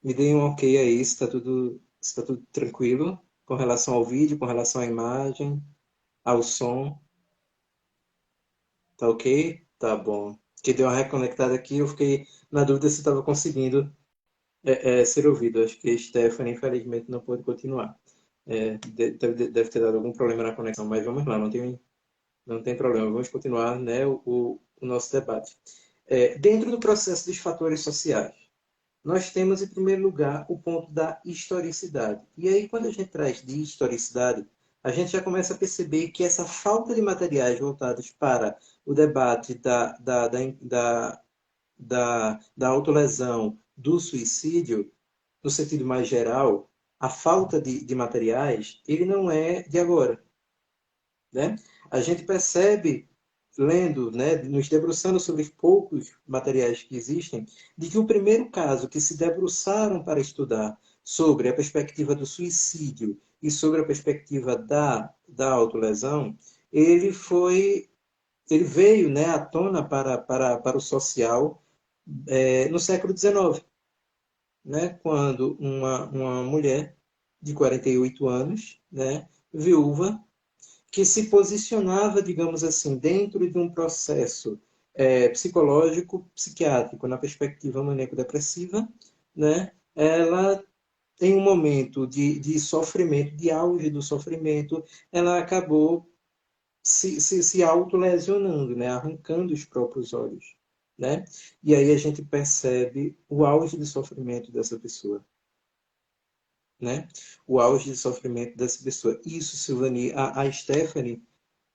Speaker 1: Me deem um ok aí, se tá tudo tranquilo com relação ao vídeo, com relação à imagem, ao som. Tá ok? Tá bom. Que deu uma reconectada aqui, eu fiquei na dúvida se estava conseguindo ser ouvido. Acho que a Stephanie, infelizmente, não pôde continuar. Deve ter dado algum problema na conexão, mas vamos lá, não tem problema. Vamos continuar, né, o nosso debate. Dentro do processo dos fatores sociais, nós temos, em primeiro lugar, o ponto da historicidade. E aí, quando a gente traz de historicidade, a gente já começa a perceber que essa falta de materiais voltados para o debate da autolesão, do suicídio, no sentido mais geral, a falta de materiais, ele não é de agora, né? A gente percebe, lendo, né, nos debruçando sobre os poucos materiais que existem, de que o primeiro caso que se debruçaram para estudar sobre a perspectiva do suicídio e sobre a perspectiva da autolesão, ele foi, ele veio, né, à tona para o social no século XIX, né, quando uma mulher de 48 anos, né, viúva, que se posicionava, digamos assim, dentro de um processo psicológico, psiquiátrico, na perspectiva maníaco-depressiva, né? Ela, em um momento de sofrimento, de auge do sofrimento, ela acabou se autolesionando, né? Arrancando os próprios olhos, né? E aí a gente percebe o auge de sofrimento dessa pessoa, né? O auge de sofrimento dessa pessoa. Isso, Silvani, a Stephanie,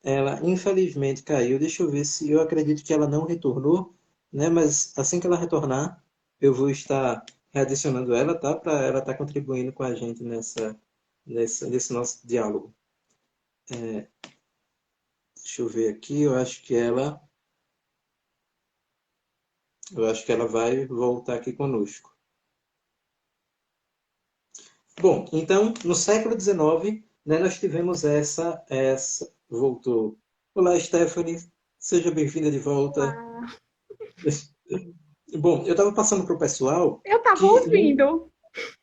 Speaker 1: ela infelizmente caiu. Deixa eu ver se eu acredito que ela não retornou, né? Mas assim que ela retornar, eu vou estar readicionando ela, tá? Para ela estar contribuindo com a gente nesse nosso diálogo. Deixa eu ver aqui. Eu acho que ela vai voltar aqui conosco. Bom, então no século XIX, né, nós tivemos essa voltou. Olá, Stephanie. Seja bem-vinda de volta.
Speaker 3: Ah,
Speaker 1: Bom, eu estava passando para o pessoal
Speaker 3: eu estava
Speaker 1: que não
Speaker 3: ouvindo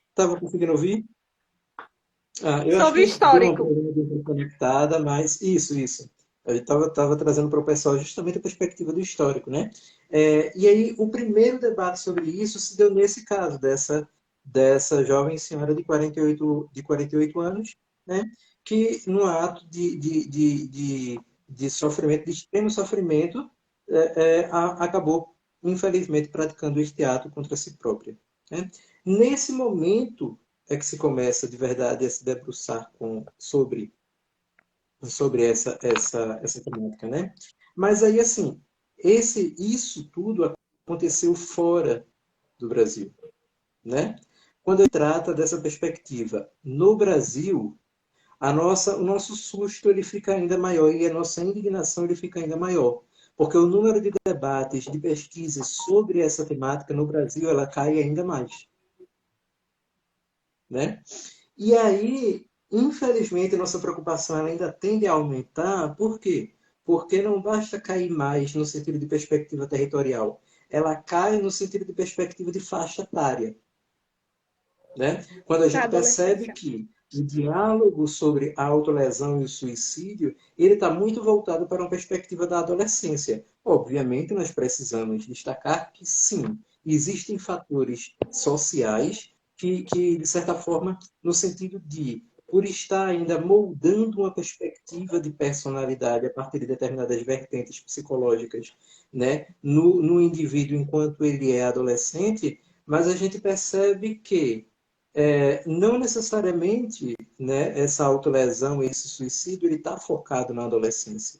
Speaker 1: estava conseguindo ouvir. Eu acho
Speaker 3: sobre o
Speaker 1: que deu uma
Speaker 3: histórico.
Speaker 1: problema de conectada, mas isso. Eu estava trazendo para o pessoal justamente a perspectiva do histórico, né? E aí, o primeiro debate sobre isso se deu nesse caso, dessa jovem senhora de 48 anos, né? Que, no ato de sofrimento, de extremo sofrimento, acabou, infelizmente, praticando este ato contra si própria, né? Nesse momento, é que se começa de verdade a se debruçar sobre essa temática, né? Mas aí, assim, isso tudo aconteceu fora do Brasil, né? Quando se trata dessa perspectiva no Brasil, o nosso susto ele fica ainda maior e a nossa indignação ele fica ainda maior, porque o número de debates, de pesquisas sobre essa temática no Brasil, ela cai ainda mais, né? E aí, infelizmente, a nossa preocupação ela ainda tende a aumentar. Por quê? Porque não basta cair mais no sentido de perspectiva territorial. Ela cai no sentido de perspectiva de faixa etária, né? Quando a
Speaker 3: Da
Speaker 1: gente percebe
Speaker 3: adolescência.
Speaker 1: que o diálogo sobre a autolesão e o suicídio, ele está muito voltado para uma perspectiva da adolescência. Obviamente, nós precisamos destacar que, sim, existem fatores sociais que de certa forma, no sentido de, por estar ainda moldando uma perspectiva de personalidade a partir de determinadas vertentes psicológicas, né, no indivíduo enquanto ele é adolescente, mas a gente percebe que não necessariamente, né, essa autolesão, esse suicídio, ele está focado na adolescência,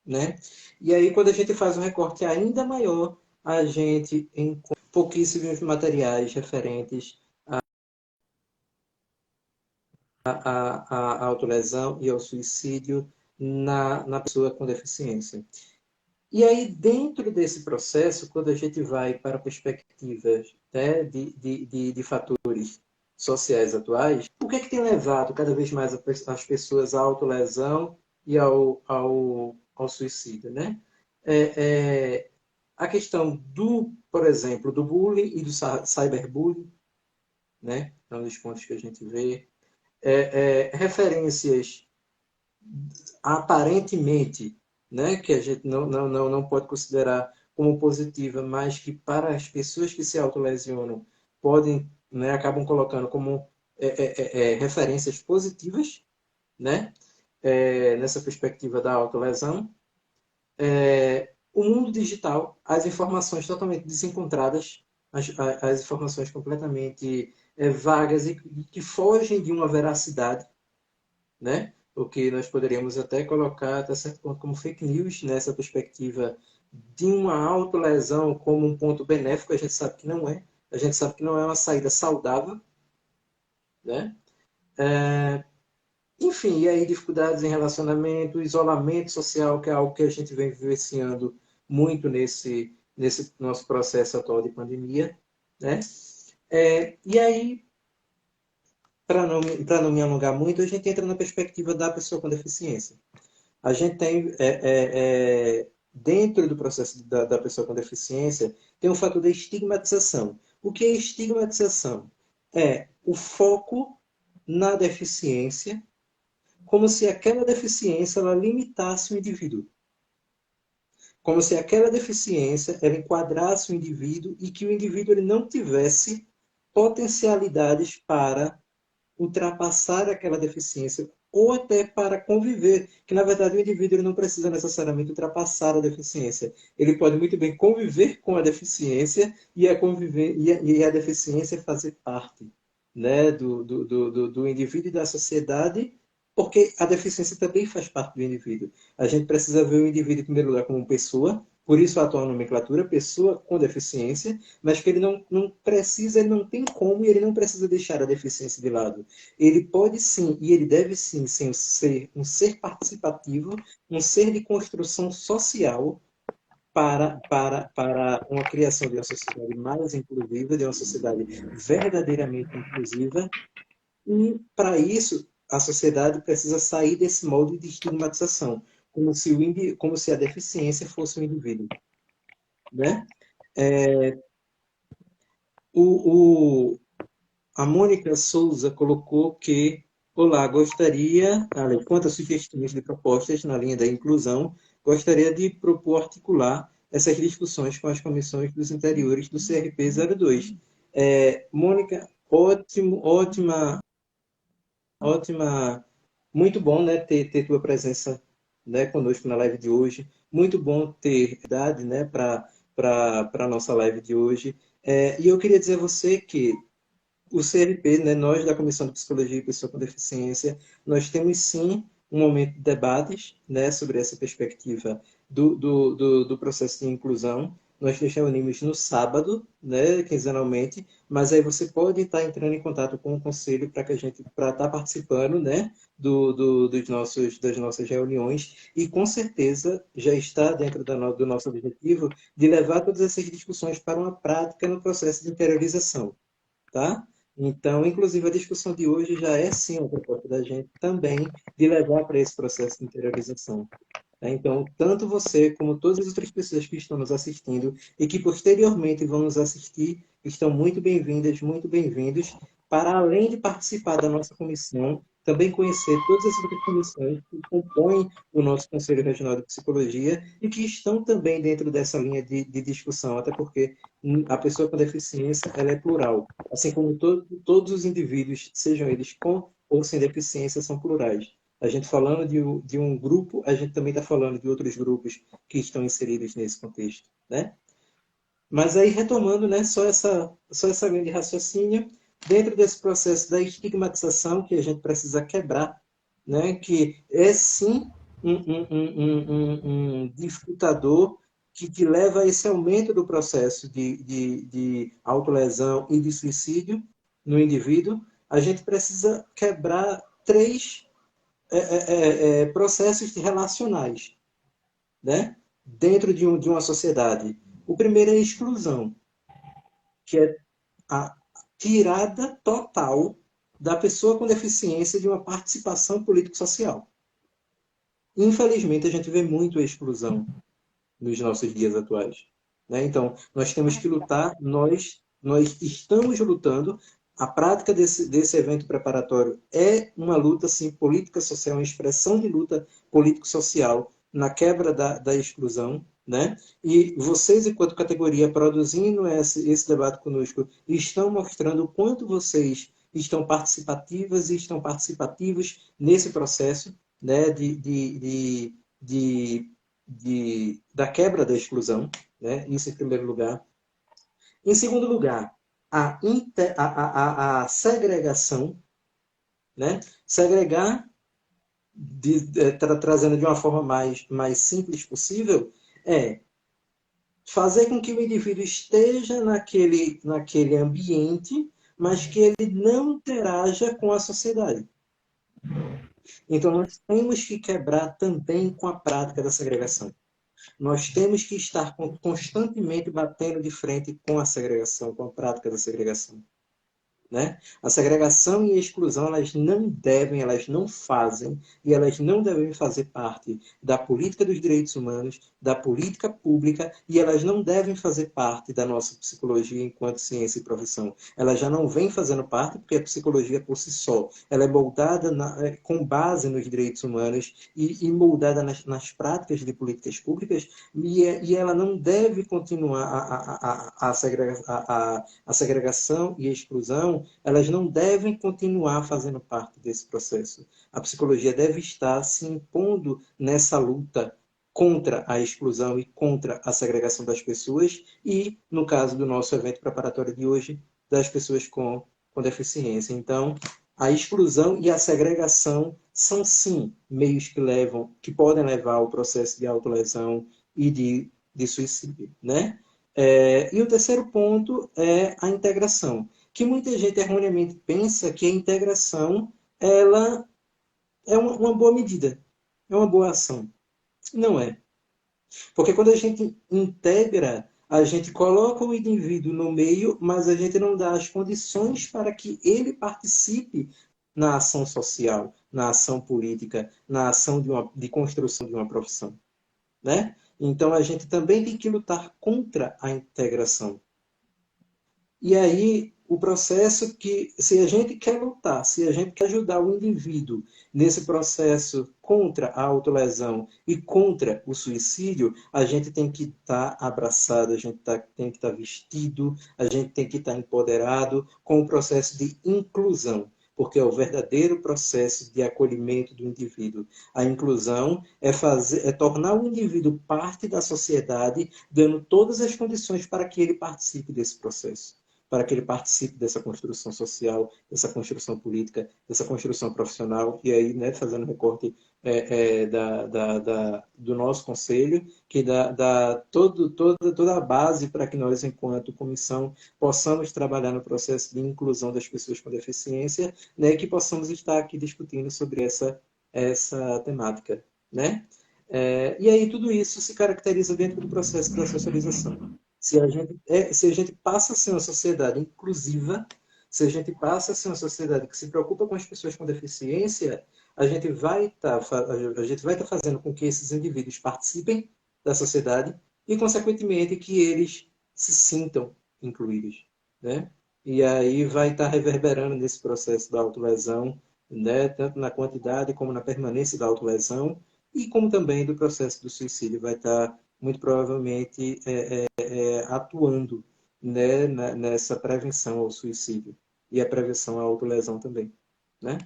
Speaker 1: né? E aí, quando a gente faz um recorte ainda maior, a gente encontra pouquíssimos materiais referentes à autolesão e ao suicídio na pessoa com deficiência. E aí, dentro desse processo, quando a gente vai para perspectivas, né, de fatores sociais atuais, o que é que tem levado cada vez mais as pessoas à autolesão e ao suicídio, né? A questão por exemplo, do bullying e do cyberbullying, né? É um dos pontos que a gente vê. Referências aparentemente, né, que a gente não pode considerar como positiva, mas que para as pessoas que se autolesionam podem, né, acabam colocando como referências positivas, né, nessa perspectiva da autolesão. O mundo digital, as informações totalmente desencontradas, as informações completamente vagas e que fogem de uma veracidade, né? O que nós poderíamos até colocar até certo ponto como fake news nessa perspectiva de uma autolesão como um ponto benéfico, a gente sabe que não é. A gente sabe que não é uma saída saudável, né? Enfim, e aí dificuldades em relacionamento, isolamento social, que é algo que a gente vem vivenciando muito nesse nosso processo atual de pandemia, né? E aí, para não me alongar muito, a gente entra na perspectiva da pessoa com deficiência. A gente tem, dentro do processo da pessoa com deficiência, tem um fator da estigmatização. O que é estigmatização? É o foco na deficiência, como se aquela deficiência ela limitasse o indivíduo. Como se aquela deficiência ela enquadrasse o indivíduo e que o indivíduo ele não tivesse potencialidades para ultrapassar aquela deficiência ou até para conviver, que na verdade o indivíduo ele não precisa necessariamente ultrapassar a deficiência. Ele pode muito bem conviver com a deficiência e a deficiência fazer parte, né, do indivíduo e da sociedade, porque a deficiência também faz parte do indivíduo. A gente precisa ver o indivíduo, em primeiro lugar, como pessoa, por isso a atual nomenclatura, pessoa com deficiência, mas que ele não precisa, ele não tem como e ele não precisa deixar a deficiência de lado. Ele pode sim, e ele deve sim ser um ser participativo, um ser de construção social para uma criação de uma sociedade mais inclusiva, de uma sociedade verdadeiramente inclusiva, e para isso a sociedade precisa sair desse molde de estigmatização, como se a deficiência fosse um indivíduo, né? A Mônica Souza colocou que, olá, gostaria, quanto a sugestões de propostas na linha da inclusão, gostaria de propor articular essas discussões com as comissões dos interiores do CRP 02. Mônica, ótima, muito bom, né, ter tua presença, né, conosco na live de hoje. Muito bom ter idade, né, para a nossa live de hoje. E eu queria dizer a você que o CRP, né, nós da Comissão de Psicologia e Pessoa com Deficiência, nós temos sim um momento de debates, né, sobre essa perspectiva do processo de inclusão. Nós nos reunimos no sábado, né, quinzenalmente, mas aí você pode estar entrando em contato com o conselho para estar participando, né, das nossas reuniões, e com certeza já está dentro do nosso objetivo de levar todas essas discussões para uma prática no processo de interiorização, tá? Então, inclusive, a discussão de hoje já é, sim, uma proposta da gente também de levar para esse processo de interiorização. Tá? Então, tanto você como todas as outras pessoas que estão nos assistindo e que posteriormente vão nos assistir, estão muito bem-vindas, muito bem-vindos, para além de participar da nossa comissão, também conhecer todas as outras comissões que compõem o nosso Conselho Regional de Psicologia e que estão também dentro dessa linha de discussão, até porque a pessoa com deficiência ela é plural, assim como todos os indivíduos, sejam eles com ou sem deficiência, são plurais. A gente falando de um grupo, a gente também está falando de outros grupos que estão inseridos nesse contexto, né? Mas aí, retomando, né, só essa linha de raciocínio, dentro desse processo da estigmatização que a gente precisa quebrar, né, que é sim um dificultador que leva a esse aumento do processo de autolesão e de suicídio no indivíduo, a gente precisa quebrar três processos relacionais, né, dentro de uma sociedade. O primeiro é a exclusão, que é a tirada total da pessoa com deficiência de uma participação político-social. Infelizmente, a gente vê muito a exclusão. nos nossos dias atuais. Né? Então, nós temos que lutar, nós estamos lutando. A prática desse evento preparatório é uma luta, sim, política social, uma expressão de luta político-social na quebra da exclusão, né? E vocês, enquanto categoria, produzindo esse debate conosco, estão mostrando o quanto vocês estão participativas e estão participativos nesse processo, né, da quebra da exclusão, né? Isso em primeiro lugar. Em segundo lugar, a segregação, né? Segregar, trazendo de uma forma mais simples possível, é fazer com que o indivíduo esteja naquele ambiente, mas que ele não interaja com a sociedade. Então, nós temos que quebrar também com a prática da segregação. Nós temos que estar constantemente batendo de frente com a segregação, com a prática da segregação. Né? A segregação e a exclusão, elas não fazem e elas não devem fazer parte da política dos direitos humanos, da política pública, e elas não devem fazer parte da nossa psicologia enquanto ciência e profissão. Ela já não vem fazendo parte porque a psicologia por si só, ela é moldada com base nos direitos humanos e moldada nas práticas de políticas públicas, e ela não deve continuar a segregação e a exclusão, elas não devem continuar fazendo parte desse processo. A psicologia deve estar se impondo nessa luta contra a exclusão e contra a segregação das pessoas e, no caso do nosso evento preparatório de hoje, das pessoas com deficiência. Então, a exclusão e a segregação são, sim, meios que podem levar ao processo de autolesão e de suicídio, né? E o terceiro ponto é a integração, que muita gente erroneamente pensa que a integração ela é uma boa medida, é uma boa ação. Não é. Porque quando a gente integra, a gente coloca o indivíduo no meio, mas a gente não dá as condições para que ele participe na ação social, na ação política, na ação de construção de uma profissão. Né? Então, a gente também tem que lutar contra a integração. E aí, o processo que, se a gente quer lutar, se a gente quer ajudar o indivíduo nesse processo contra a autolesão e contra o suicídio, a gente tem que estar abraçado, a gente tem que estar vestido, a gente tem que estar empoderado com o processo de inclusão, porque é o verdadeiro processo de acolhimento do indivíduo. A inclusão é tornar o indivíduo parte da sociedade, dando todas as condições para que ele participe desse processo, para que ele participe dessa construção social, dessa construção política, dessa construção profissional, e aí, né, fazendo recorte do nosso conselho, que dá toda a base para que nós, enquanto comissão, possamos trabalhar no processo de inclusão das pessoas com deficiência, né, que possamos estar aqui discutindo sobre essa temática. Né? E aí tudo isso se caracteriza dentro do processo da socialização. Se a gente passa a ser uma sociedade inclusiva, se a gente passa a ser uma sociedade que se preocupa com as pessoas com deficiência, a gente vai estar fazendo com que esses indivíduos participem da sociedade e, consequentemente, que eles se sintam incluídos. Né? E aí vai estar reverberando nesse processo da autolesão, né? Tanto na quantidade como na permanência da autolesão, e como também do processo do suicídio vai estar muito provavelmente atuando, né, nessa prevenção ao suicídio e a prevenção à autolesão também, né?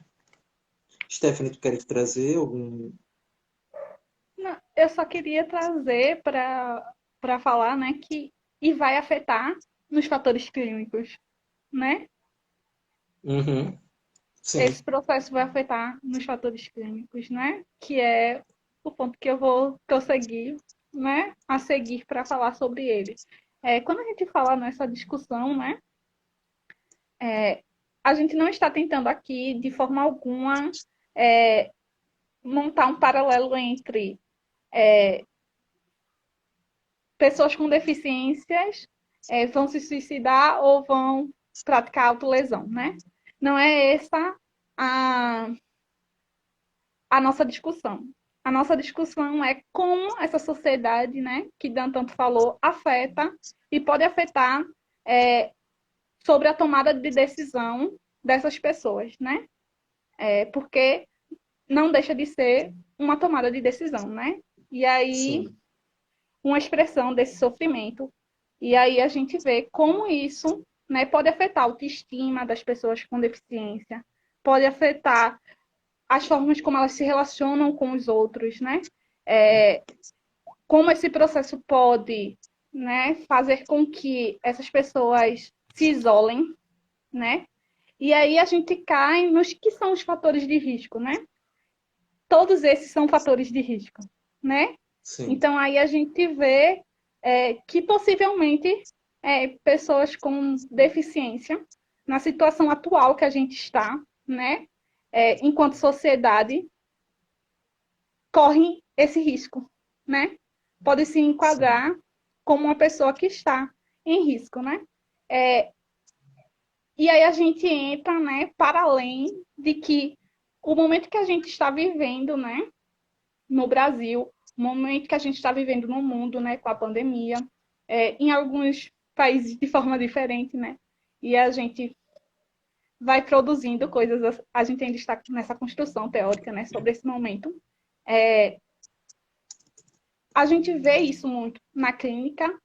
Speaker 1: Stephanie, tu queres trazer algum...
Speaker 3: Não, eu só queria trazer para falar, né, que e vai afetar nos fatores clínicos, né?
Speaker 1: Uhum. Sim.
Speaker 3: Esse processo vai afetar nos fatores clínicos, né? Que é o ponto que eu vou prosseguir, né? A seguir para falar sobre ele. Quando a gente fala nessa discussão, né? A gente não está tentando aqui, de forma alguma, montar um paralelo entre pessoas com deficiências vão se suicidar ou vão praticar autolesão, né? Não é essa a nossa discussão. a nossa discussão é como essa sociedade, né, que Dan tanto falou, afeta e pode afetar sobre a tomada de decisão dessas pessoas, né? Porque não deixa de ser uma tomada de decisão, né? E aí,
Speaker 4: Sim.
Speaker 3: uma expressão desse sofrimento. E aí a gente vê como isso, né, pode afetar a autoestima das pessoas com deficiência, pode afetar as formas como elas se relacionam com os outros, né? Como esse processo pode, né, fazer com que essas pessoas se isolem, né? E aí a gente cai nos que são os fatores de risco, né? Todos esses são fatores de risco, né?
Speaker 4: Sim.
Speaker 3: Então aí a gente vê que possivelmente pessoas com deficiência, na situação atual que a gente está, né? Enquanto sociedade, correm esse risco, né? Pode se enquadrar como uma pessoa que está em risco, né? E aí a gente entra, né, para além de que o momento que a gente está vivendo, né, no Brasil, o momento que a gente está vivendo no mundo, né, com a pandemia, em alguns países de forma diferente, né, e a gente vai produzindo coisas, a gente ainda está nessa construção teórica, né, sobre esse momento. A gente vê isso muito na clínica,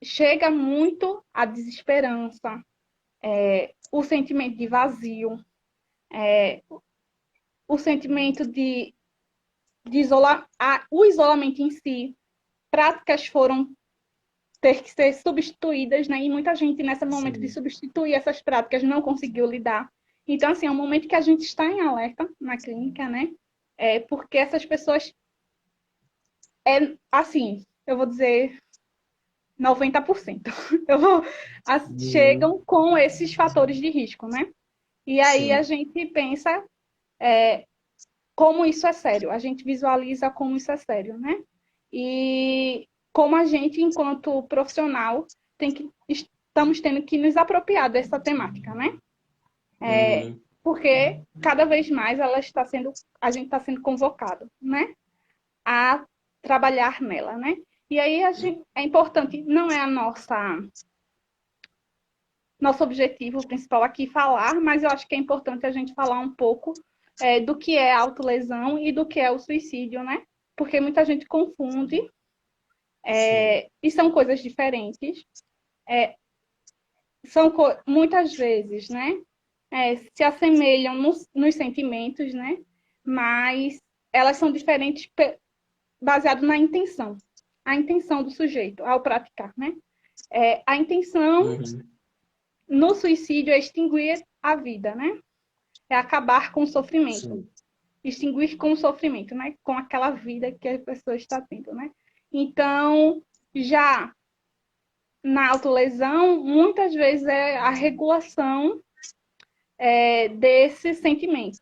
Speaker 3: chega muito a desesperança, o sentimento de vazio, o sentimento de isolar, o isolamento em si, práticas foram ter que ser substituídas, né? E muita gente, nesse momento de
Speaker 4: Sim.
Speaker 3: substituir essas práticas, não conseguiu lidar. Então, assim, é um momento que a gente está em alerta na clínica, né? Porque essas pessoas, assim, eu vou dizer 90%,
Speaker 4: Uhum.
Speaker 3: chegam com esses fatores de risco, né? E aí a
Speaker 4: Sim.
Speaker 3: gente pensa como isso é sério, a gente visualiza como isso é sério, né? E como a gente, enquanto profissional, estamos tendo que nos apropriar dessa temática, né?
Speaker 4: Uhum.
Speaker 3: Porque cada vez mais a gente está sendo convocado, né? A trabalhar nela, né? E aí é importante, não é nosso objetivo principal aqui falar, mas eu acho que é importante a gente falar um pouco do que é a autolesão e do que é o suicídio, né? Porque muita gente confunde,
Speaker 4: Sim.
Speaker 3: e são coisas diferentes. Muitas vezes, né? Se assemelham nos sentimentos, né? Mas elas são diferentes baseado na intenção. A intenção do sujeito ao praticar, né? A intenção
Speaker 4: Uhum.
Speaker 3: no suicídio é extinguir a vida, né? É acabar com o sofrimento.
Speaker 4: Sim.
Speaker 3: Extinguir com o sofrimento, né? Com aquela vida que a pessoa está tendo, né? Então, já na autolesão, muitas vezes é a regulação desse sentimento.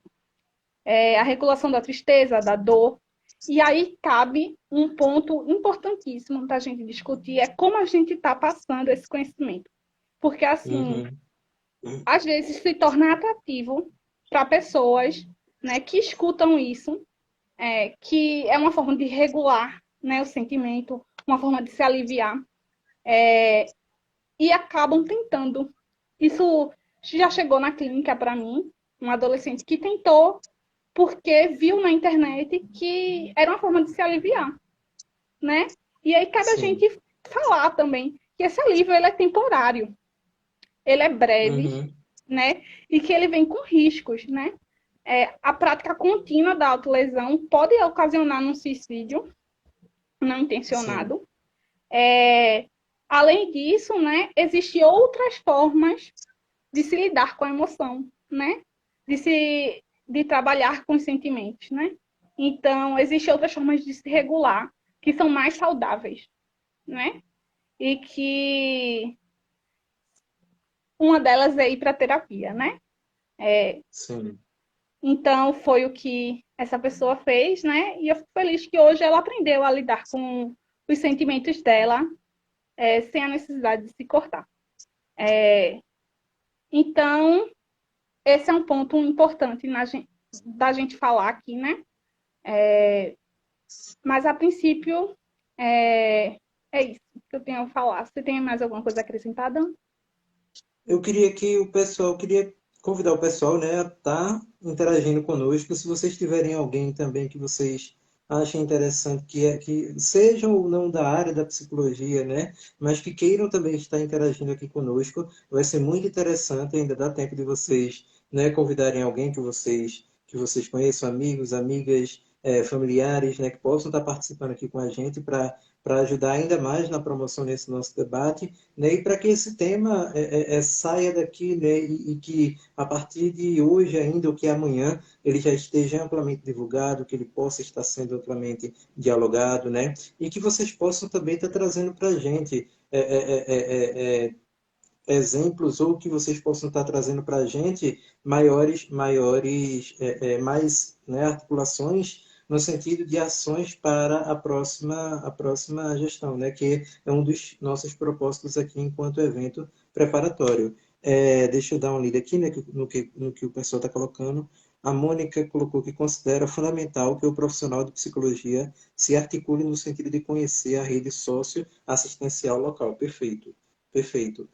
Speaker 3: A regulação da tristeza, da dor. E aí cabe um ponto importantíssimo da gente discutir, é como a gente está passando esse conhecimento. Porque, assim,
Speaker 4: Uhum.
Speaker 3: às vezes se torna atrativo para pessoas, né, que escutam isso, que é uma forma de regular, né, o sentimento, uma forma de se aliviar, e acabam tentando. Isso já chegou na clínica para mim, um adolescente que tentou porque viu na internet que era uma forma de se aliviar, né? E aí cabe a
Speaker 4: Sim.
Speaker 3: gente falar também que esse alívio ele é temporário, ele é breve,
Speaker 4: Uhum.
Speaker 3: né? E que ele vem com riscos, né? A prática contínua da autolesão pode ocasionar um suicídio não
Speaker 4: Sim.
Speaker 3: intencionado. Além disso, né, existem outras formas de se lidar com a emoção, né? De trabalhar com os sentimentos, né? Então, existem outras formas de se regular que são mais saudáveis, né? E que uma delas é ir para terapia, né?
Speaker 4: Sim.
Speaker 3: Então, foi o que essa pessoa fez, né? E eu fico feliz que hoje ela aprendeu a lidar com os sentimentos dela, sem a necessidade de se cortar. Então, esse é um ponto importante da gente falar aqui, né? Mas, a princípio, é isso que eu tenho a falar. Você tem mais alguma coisa acrescentada?
Speaker 1: Eu queria queria convidar o pessoal, né, a estar interagindo conosco. Se vocês tiverem alguém também que vocês achem interessante, que sejam ou não da área da psicologia, né, mas que queiram também estar interagindo aqui conosco, vai ser muito interessante. Ainda dá tempo de vocês, né, convidarem alguém que vocês conheçam, amigos, amigas, familiares, né, que possam estar participando aqui com a gente para ajudar ainda mais na promoção desse nosso debate, né? E para que esse tema saia daqui, né? E que a partir de hoje ainda, ou que amanhã, ele já esteja amplamente divulgado, que ele possa estar sendo amplamente dialogado, né? E que vocês possam também estar trazendo para a gente exemplos, ou que vocês possam estar trazendo para a gente mais, né, articulações no sentido de ações para a próxima gestão, né, que é um dos nossos propósitos aqui enquanto evento preparatório. Deixa eu dar uma lida aqui, né, no que o pessoal está colocando. A Mônica colocou que considera fundamental que o profissional de psicologia se articule no sentido de conhecer a rede socioassistencial local. Perfeito. Perfeito.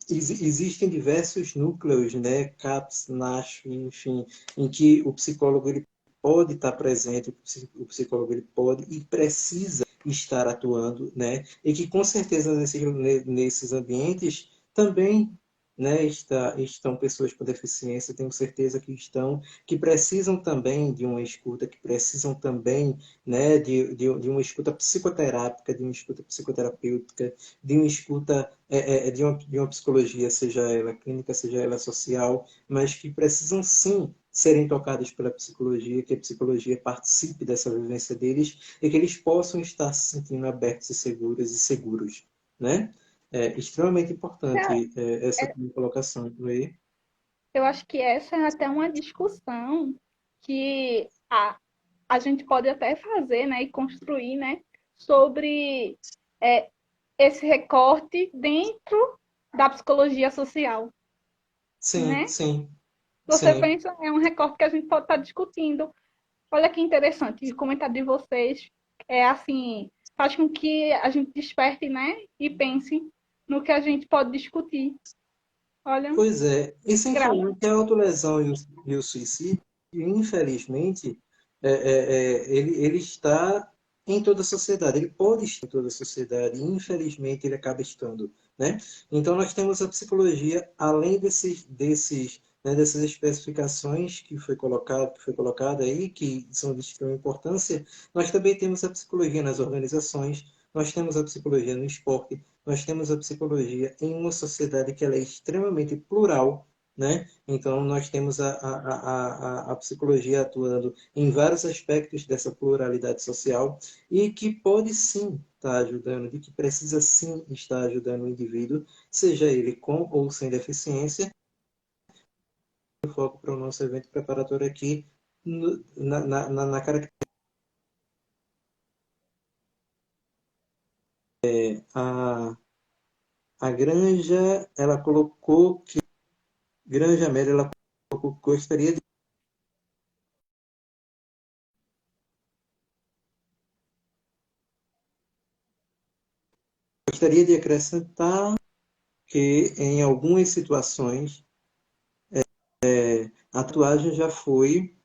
Speaker 1: Existem diversos núcleos, né, CAPS, NASH, enfim, em que o psicólogo ele pode estar presente, o psicólogo ele pode e precisa estar atuando, né, e que com certeza nesses ambientes também, né, estão pessoas com deficiência, tenho certeza que estão, que precisam também de uma escuta, que precisam também, né, de uma escuta psicoterápica, de uma escuta psicoterapêutica, de uma escuta de uma psicologia, seja ela clínica, seja ela social, mas que precisam sim serem tocadas pela psicologia, que a psicologia participe dessa vivência deles e que eles possam estar se sentindo abertos e seguros, né? É extremamente importante essa colocação aí.
Speaker 3: Eu acho que essa é até uma discussão que a gente pode até fazer, né, e construir, né, sobre é, esse recorte dentro da psicologia social,
Speaker 1: Sim,
Speaker 3: né?
Speaker 1: sim,
Speaker 3: Você
Speaker 1: sim.
Speaker 3: pensa, é um recorte que a gente pode estar discutindo. Olha que interessante, o comentário de vocês é assim, faz com que a gente desperte, né, e pense no que a gente pode discutir. Olha,
Speaker 1: Pois é, e sem
Speaker 3: grava.
Speaker 1: falar que a autolesão e o suicídio, infelizmente, ele está em toda a sociedade, ele pode estar em toda a sociedade, e infelizmente ele acaba estando, né? Então nós temos a psicologia, além né, dessas especificações que foi colocada aí, que são de extrema importância, nós também temos a psicologia nas organizações, nós temos a psicologia no esporte, nós temos a psicologia em uma sociedade que ela é extremamente plural, né? Então, nós temos a psicologia atuando em vários aspectos dessa pluralidade social e que pode sim estar ajudando, de que precisa sim estar ajudando o indivíduo, seja ele com ou sem deficiência. O foco para o nosso evento preparatório aqui na característica. A Granja, ela colocou que Granja Média, ela gostaria de acrescentar que, em algumas situações, a tatuagem já foi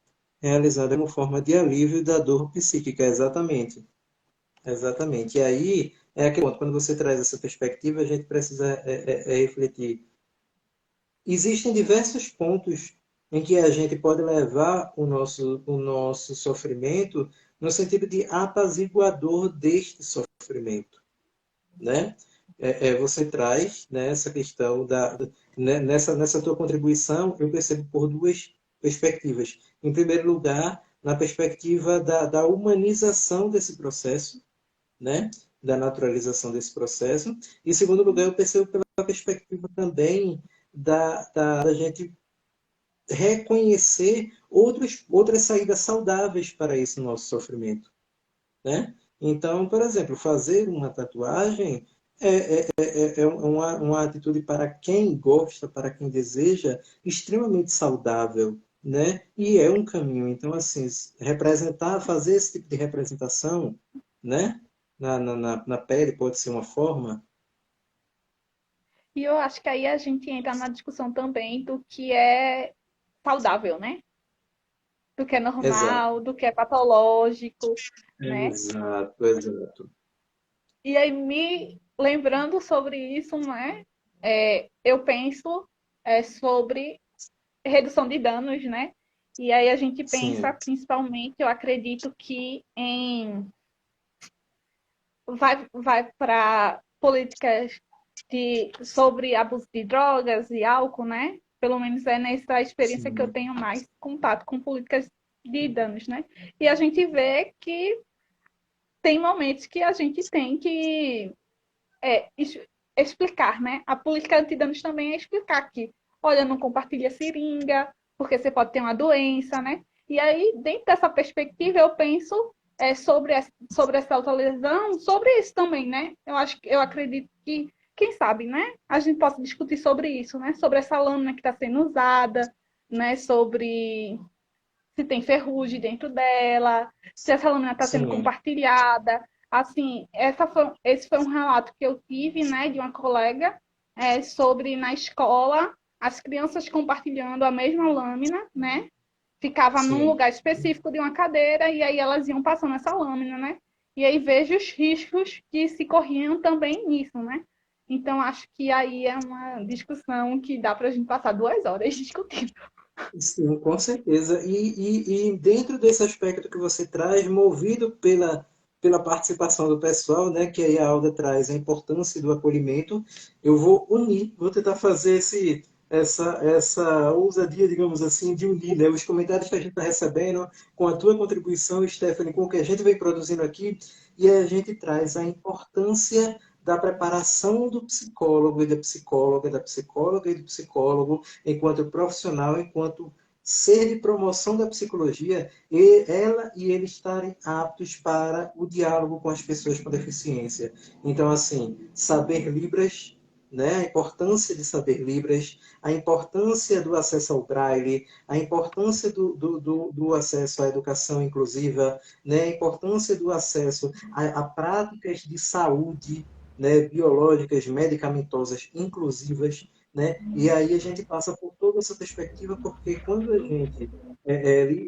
Speaker 1: realizada como forma de alívio da dor psíquica, exatamente. Exatamente. E aí, é aquele ponto, quando você traz essa perspectiva, a gente precisa refletir. Existem diversos pontos em que a gente pode levar o nosso sofrimento no sentido de apaziguador deste sofrimento, né? Você traz, né, essa questão né, nessa tua contribuição, eu percebo por duas perspectivas. Em primeiro lugar, na perspectiva da humanização desse processo, né, da naturalização desse processo. E em segundo lugar, eu percebo pela perspectiva também da gente reconhecer outras saídas saudáveis para esse nosso sofrimento, né? Então, por exemplo, fazer uma tatuagem é uma atitude para quem gosta, para quem deseja, extremamente saudável, né? E é um caminho. Então, assim, representar, fazer esse tipo de representação, né? Na pele pode ser uma forma.
Speaker 3: E eu acho que aí a gente entra na discussão também do que é saudável, né? Do que é
Speaker 1: Exato.
Speaker 3: normal, do que é patológico, né?
Speaker 1: Exato, exato.
Speaker 3: E aí, me lembrando sobre isso, né? Eu penso sobre redução de danos, né? E aí a gente pensa,
Speaker 1: Sim,
Speaker 3: principalmente, eu acredito que vai para políticas sobre abuso de drogas e álcool, né? Pelo menos é nessa experiência que eu
Speaker 1: sim,
Speaker 3: tenho mais contato com políticas de danos, né? E a gente vê que tem momentos que a gente tem que é, explicar, né? A política antidanos também é explicar que, olha, não compartilha seringa, porque você pode ter uma doença, né? E aí, dentro dessa perspectiva, eu penso sobre essa autolesão, sobre isso também, né? Eu acredito que, quem sabe, né? A gente possa discutir sobre isso, né? Sobre essa lâmina que está sendo usada, né? Sobre se tem ferrugem dentro dela, se essa lâmina está sendo
Speaker 1: sim,
Speaker 3: compartilhada. Assim, esse foi um relato que eu tive, né, de uma colega, sobre na escola as crianças compartilhando a mesma lâmina, né? Ficava num
Speaker 1: sim.
Speaker 3: lugar específico de uma cadeira e aí elas iam passando essa lâmina, né? E aí vejo os riscos que se corriam também nisso, né? Então, acho que aí é uma discussão que dá para a gente passar 2 horas discutindo.
Speaker 1: Sim, com certeza. E dentro desse aspecto que você traz, movido pela participação do pessoal, né, que aí a Alda traz a importância do acolhimento, eu vou unir, vou tentar fazer essa ousadia, digamos assim, de unir, né, os comentários que a gente está recebendo com a tua contribuição, Stephanie, com o que a gente vem produzindo aqui, e aí a gente traz a importância da preparação do psicólogo e da psicóloga, da psicóloga e do psicólogo, enquanto profissional, enquanto ser de promoção da psicologia, e ela e ele estarem aptos para o diálogo com as pessoas com deficiência. Então, assim, saber Libras, né? A importância de saber Libras, a importância do acesso ao Braille, a importância do acesso à educação inclusiva, né? A importância do acesso a práticas de saúde, né? Biológicas, medicamentosas, inclusivas, né? E aí a gente passa por toda essa perspectiva, porque quando a gente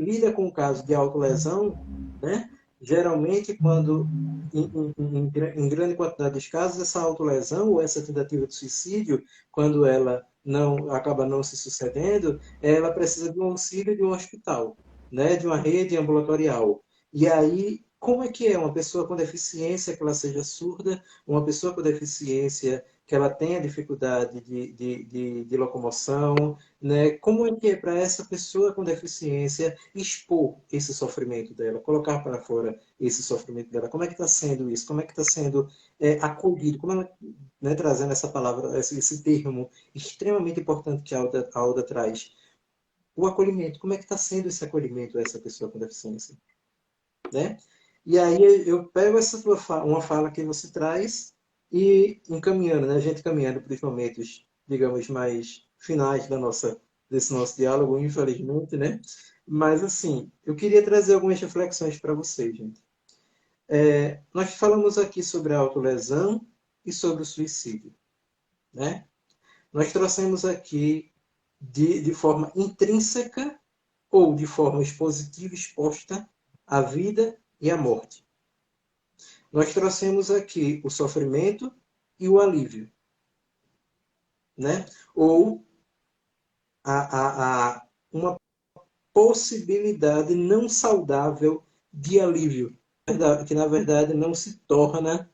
Speaker 1: lida com o caso de autolesão, né? Geralmente, quando em grande quantidade de casos, essa autolesão ou essa tentativa de suicídio, quando ela não acaba não se sucedendo, ela precisa de um auxílio de um hospital, né? De uma rede ambulatorial. E aí, como é que é uma pessoa com deficiência, que ela seja surda, uma pessoa com deficiência que ela tenha dificuldade de locomoção, né? Como é que é para essa pessoa com deficiência expor esse sofrimento dela, colocar para fora esse sofrimento dela? Como é que está sendo isso? Como é que está sendo acolhido? Como ela, né, trazendo essa palavra, esse termo extremamente importante que a Alda traz, o acolhimento. Como é que está sendo esse acolhimento a essa pessoa com deficiência, né? E aí eu pego essa uma fala que você traz e encaminhando, né? A gente caminhando para os momentos, digamos, mais finais desse nosso diálogo, infelizmente, né? Mas assim, eu queria trazer algumas reflexões para vocês, gente. Nós falamos aqui sobre a autolesão e sobre o suicídio, né? Nós trouxemos aqui de forma intrínseca ou de forma expositiva exposta a vida e a morte. Nós trouxemos aqui o sofrimento e o alívio, né? Ou uma possibilidade não saudável de alívio, que na verdade não se torna